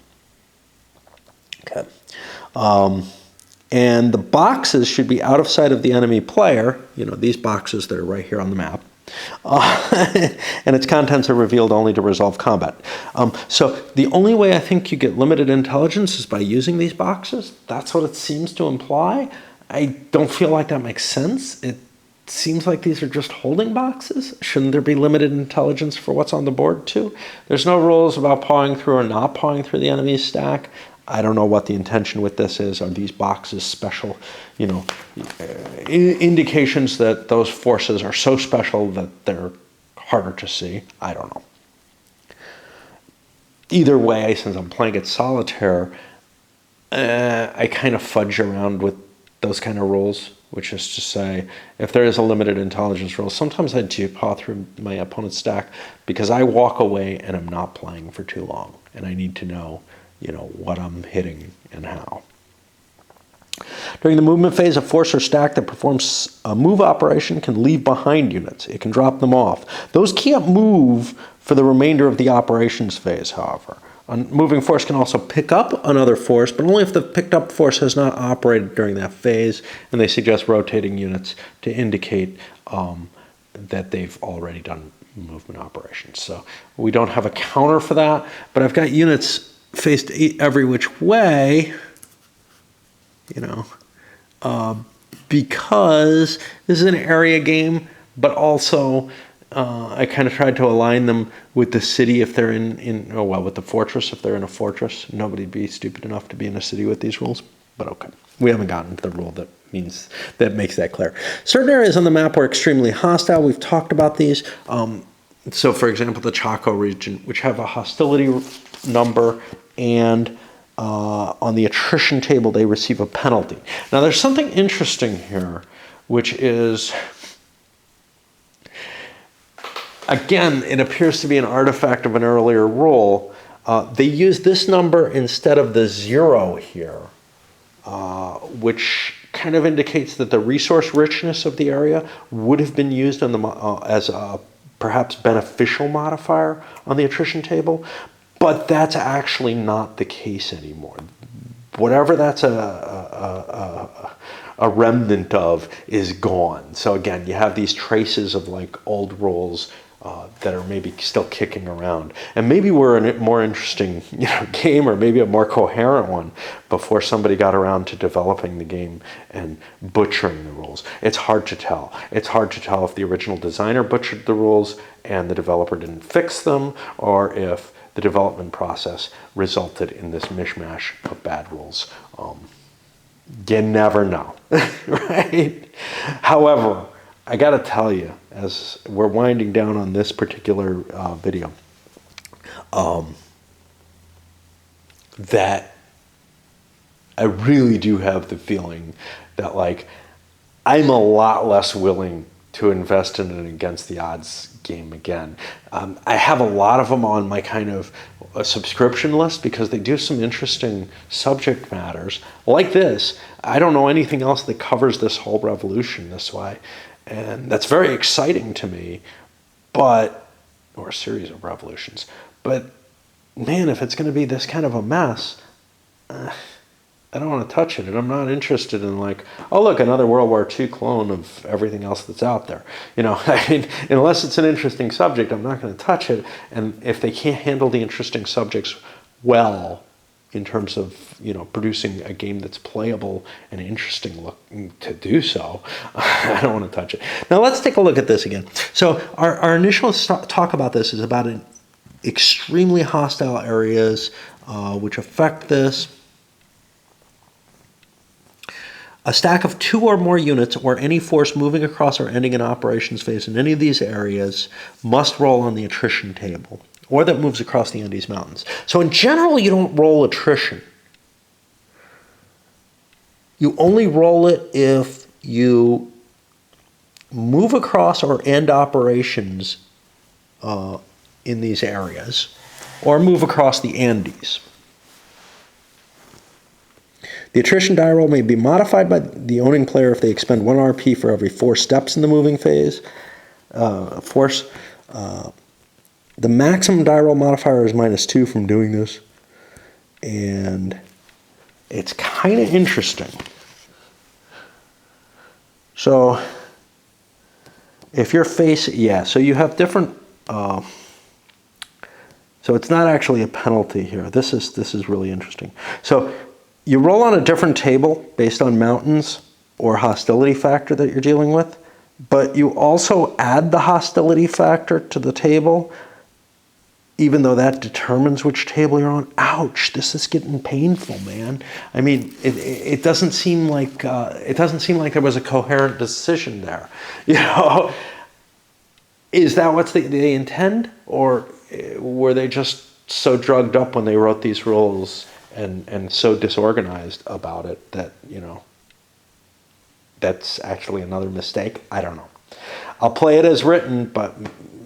S1: Okay. And the boxes should be out of sight of the enemy player, these boxes that are right here on the map, and its contents are revealed only to resolve combat. So the only way I think you get limited intelligence is by using these boxes. That's what it seems to imply. I don't feel like that makes sense. It seems like these are just holding boxes. Shouldn't there be limited intelligence for what's on the board too? There's no rules about pawing through or not pawing through the enemy's stack. I don't know what the intention with this is. Are these boxes special, indications that those forces are so special that they're harder to see? I don't know. Either way, since I'm playing it solitaire, I kind of fudge around with those kind of rules, which is to say, if there is a limited intelligence rule, sometimes I do paw through my opponent's stack because I walk away and I'm not playing for too long, and I need to know what I'm hitting and how. During the movement phase, a force or stack that performs a move operation can leave behind units. It can drop them off. Those can't move for the remainder of the operations phase, however. A moving force can also pick up another force, but only if the picked up force has not operated during that phase, and they suggest rotating units to indicate that they've already done movement operations. So we don't have a counter for that, but I've got units faced every which way, because this is an area game, but also I kind of tried to align them with the city if they're with the fortress if they're in a fortress. Nobody'd be stupid enough to be in a city with these rules, but okay. We haven't gotten to the rule that makes that clear. Certain areas on the map were extremely hostile. We've talked about these. So, for example, the Chaco region, which have a hostility number, and on the attrition table, they receive a penalty. Now, there's something interesting here, which is, again, it appears to be an artifact of an earlier rule. They use this number instead of the 0 here, which kind of indicates that the resource richness of the area would have been used on as a perhaps beneficial modifier on the attrition table, but that's actually not the case anymore. Whatever that's a remnant of is gone. So again, you have these traces of like old rules that are maybe still kicking around, and maybe we're in a more interesting game, or maybe a more coherent one, before somebody got around to developing the game and butchering the rules. It's hard to tell. It's hard to tell if the original designer butchered the rules and the developer didn't fix them, or if the development process resulted in this mishmash of bad rules. You never know, right? However, I got to tell you, as we're winding down on this particular video, that I really do have the feeling that, like, I'm a lot less willing to invest in an against the odds game again. I have a lot of them on my kind of a subscription list because they do some interesting subject matters like this. I don't know anything else that covers this whole revolution this way. And that's very exciting to me, or a series of revolutions. But man, if it's going to be this kind of a mess, I don't want to touch it. And I'm not interested in like, oh, look, another World War II clone of everything else that's out there. I mean, unless it's an interesting subject, I'm not going to touch it. And if they can't handle the interesting subjects well, in terms of producing a game that's playable and interesting looking to do so, I don't want to touch it. Now let's take a look at this again. So our initial talk about this is about extremely hostile areas which affect this. A stack of 2 or more units or any force moving across or ending an operations phase in any of these areas must roll on the attrition table, or that moves across the Andes Mountains. So in general, you don't roll attrition. You only roll it if you move across or end operations in these areas, or move across the Andes. The attrition die roll may be modified by the owning player if they expend 1 RP for every 4 steps in the moving phase. The maximum die roll modifier is -2 from doing this. And it's kind of interesting. So if you're facing, so you have different, so it's not actually a penalty here. This is really interesting. So you roll on a different table based on mountains or hostility factor that you're dealing with, but you also add the hostility factor to the table, even though that determines which table you're on. Ouch! This is getting painful, man. I mean, it doesn't seem like there was a coherent decision there. Is that what they intend, or were they just so drugged up when they wrote these rules and so disorganized about it that that's actually another mistake? I don't know. I'll play it as written, but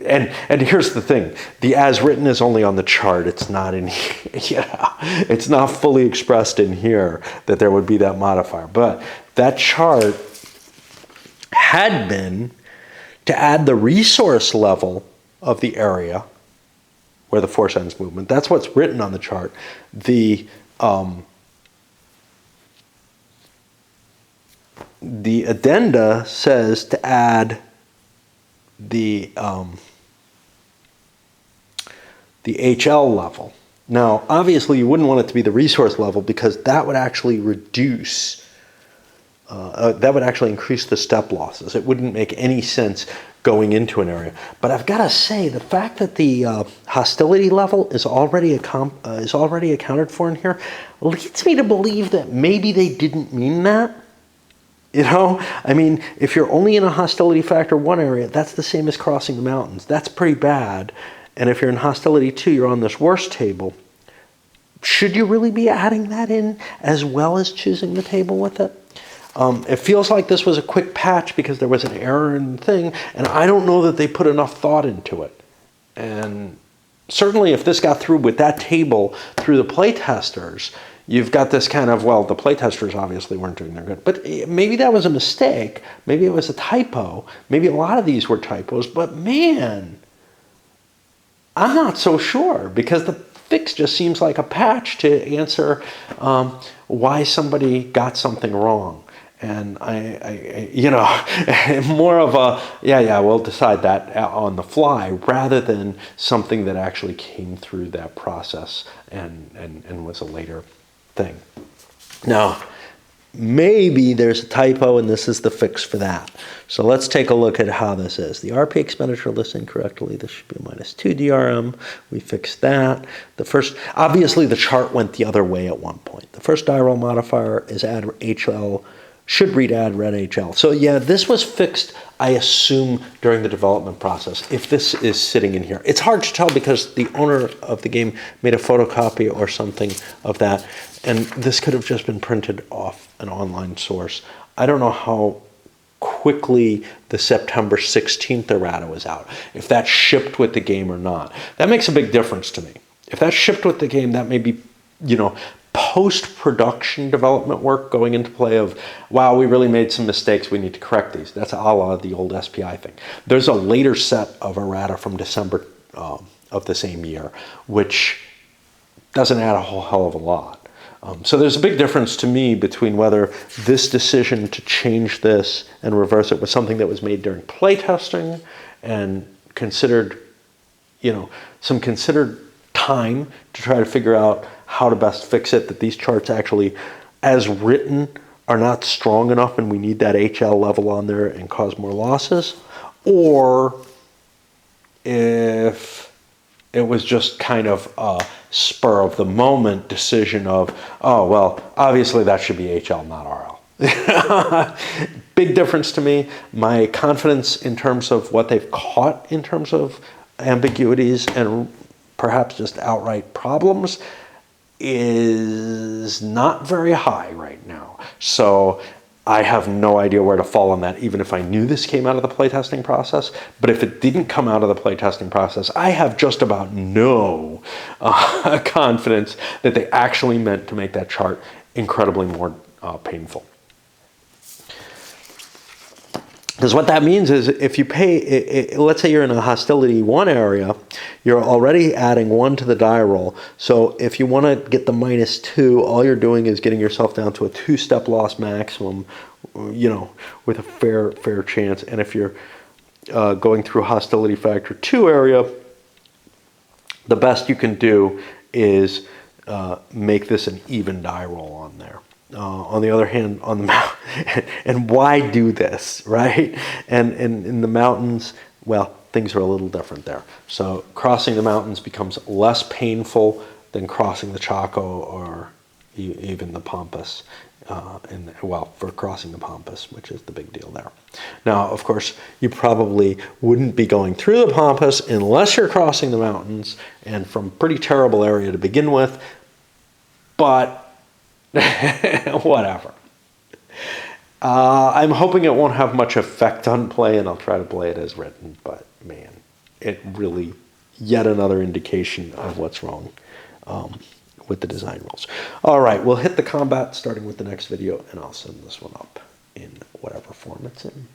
S1: and here's the thing: the as written is only on the chart. It's not in here. It's not fully expressed in here that there would be that modifier. But that chart had been to add the resource level of the area where the force ends movement. That's what's written on the chart. The addenda says to add the HL level. Now, obviously, you wouldn't want it to be the resource level because that would actually reduce that would actually increase the step losses. It wouldn't make any sense going into an area. But I've got to say, the fact that the hostility level is already accounted for in here leads me to believe that maybe they didn't mean that. You know, I mean, if you're only in a hostility factor 1 area, that's the same as crossing the mountains. That's pretty bad. And if you're in hostility 2, you're on this worst table. Should you really be adding that in as well as choosing the table with it? It feels like this was a quick patch because there was an error in the thing, and I don't know that they put enough thought into it. And certainly if this got through with that table through the playtesters, you've got this kind of, well, the playtesters obviously weren't doing their good, but maybe that was a mistake. Maybe it was a typo. Maybe a lot of these were typos, but man, I'm not so sure, because the fix just seems like a patch to answer why somebody got something wrong. And I you know, more of a, yeah, we'll decide that on the fly, rather than something that actually came through that process and was a later thing. Now, maybe there's a typo and this is the fix for that. So let's take a look at how this is. The RP expenditure lists incorrectly. This should be a -2 DRM. We fixed that. The first, obviously the chart went the other way at one point. The first die roll modifier is add HL, should read add red HL. So yeah, this was fixed, I assume, during the development process, if this is sitting in here. It's hard to tell because the owner of the game made a photocopy or something of that, and this could have just been printed off an online source. I don't know how quickly the September 16th errata was out, if that shipped with the game or not. That makes a big difference to me. If that shipped with the game, that may be, you know, post-production development work going into play of, wow, we really made some mistakes, we need to correct these. That's a la the old SPI thing. There's a later set of errata from December of the same year, which doesn't add a whole hell of a lot. So there's a big difference to me between whether this decision to change this and reverse it was something that was made during playtesting and considered, you know, some considered time to try to figure out how to best fix it, that these charts actually, as written, are not strong enough and we need that HL level on there and cause more losses, or if it was just kind of a spur of the moment decision of, oh, well, obviously that should be HL, not RL. Big difference to me. My confidence in terms of what they've caught in terms of ambiguities and perhaps just outright problems is not very high right now. So I have no idea where to fall on that, even if I knew this came out of the playtesting process. But if it didn't come out of the playtesting process, I have just about no confidence that they actually meant to make that chart incredibly more painful. Because what that means is if you pay, let's say you're in a hostility 1 area, you're already adding 1 to the die roll. So if you want to get the -2, all you're doing is getting yourself down to a 2-step loss maximum, you know, with a fair chance. And if you're going through hostility factor 2 area, the best you can do is make this an even die roll on there. On the other hand, on the mountain, and why do this, right? And in the mountains, well, things are a little different there. So crossing the mountains becomes less painful than crossing the Chaco or even the Pampas. Well, for crossing the Pampas, which is the big deal there. Now, of course, you probably wouldn't be going through the Pampas unless you're crossing the mountains, and from a pretty terrible area to begin with, but whatever. I'm hoping it won't have much effect on play, and I'll try to play it as written, but man, it really, yet another indication of what's wrong with the design rules. All right, we'll hit the combat starting with the next video, and I'll send this one up in whatever form it's in.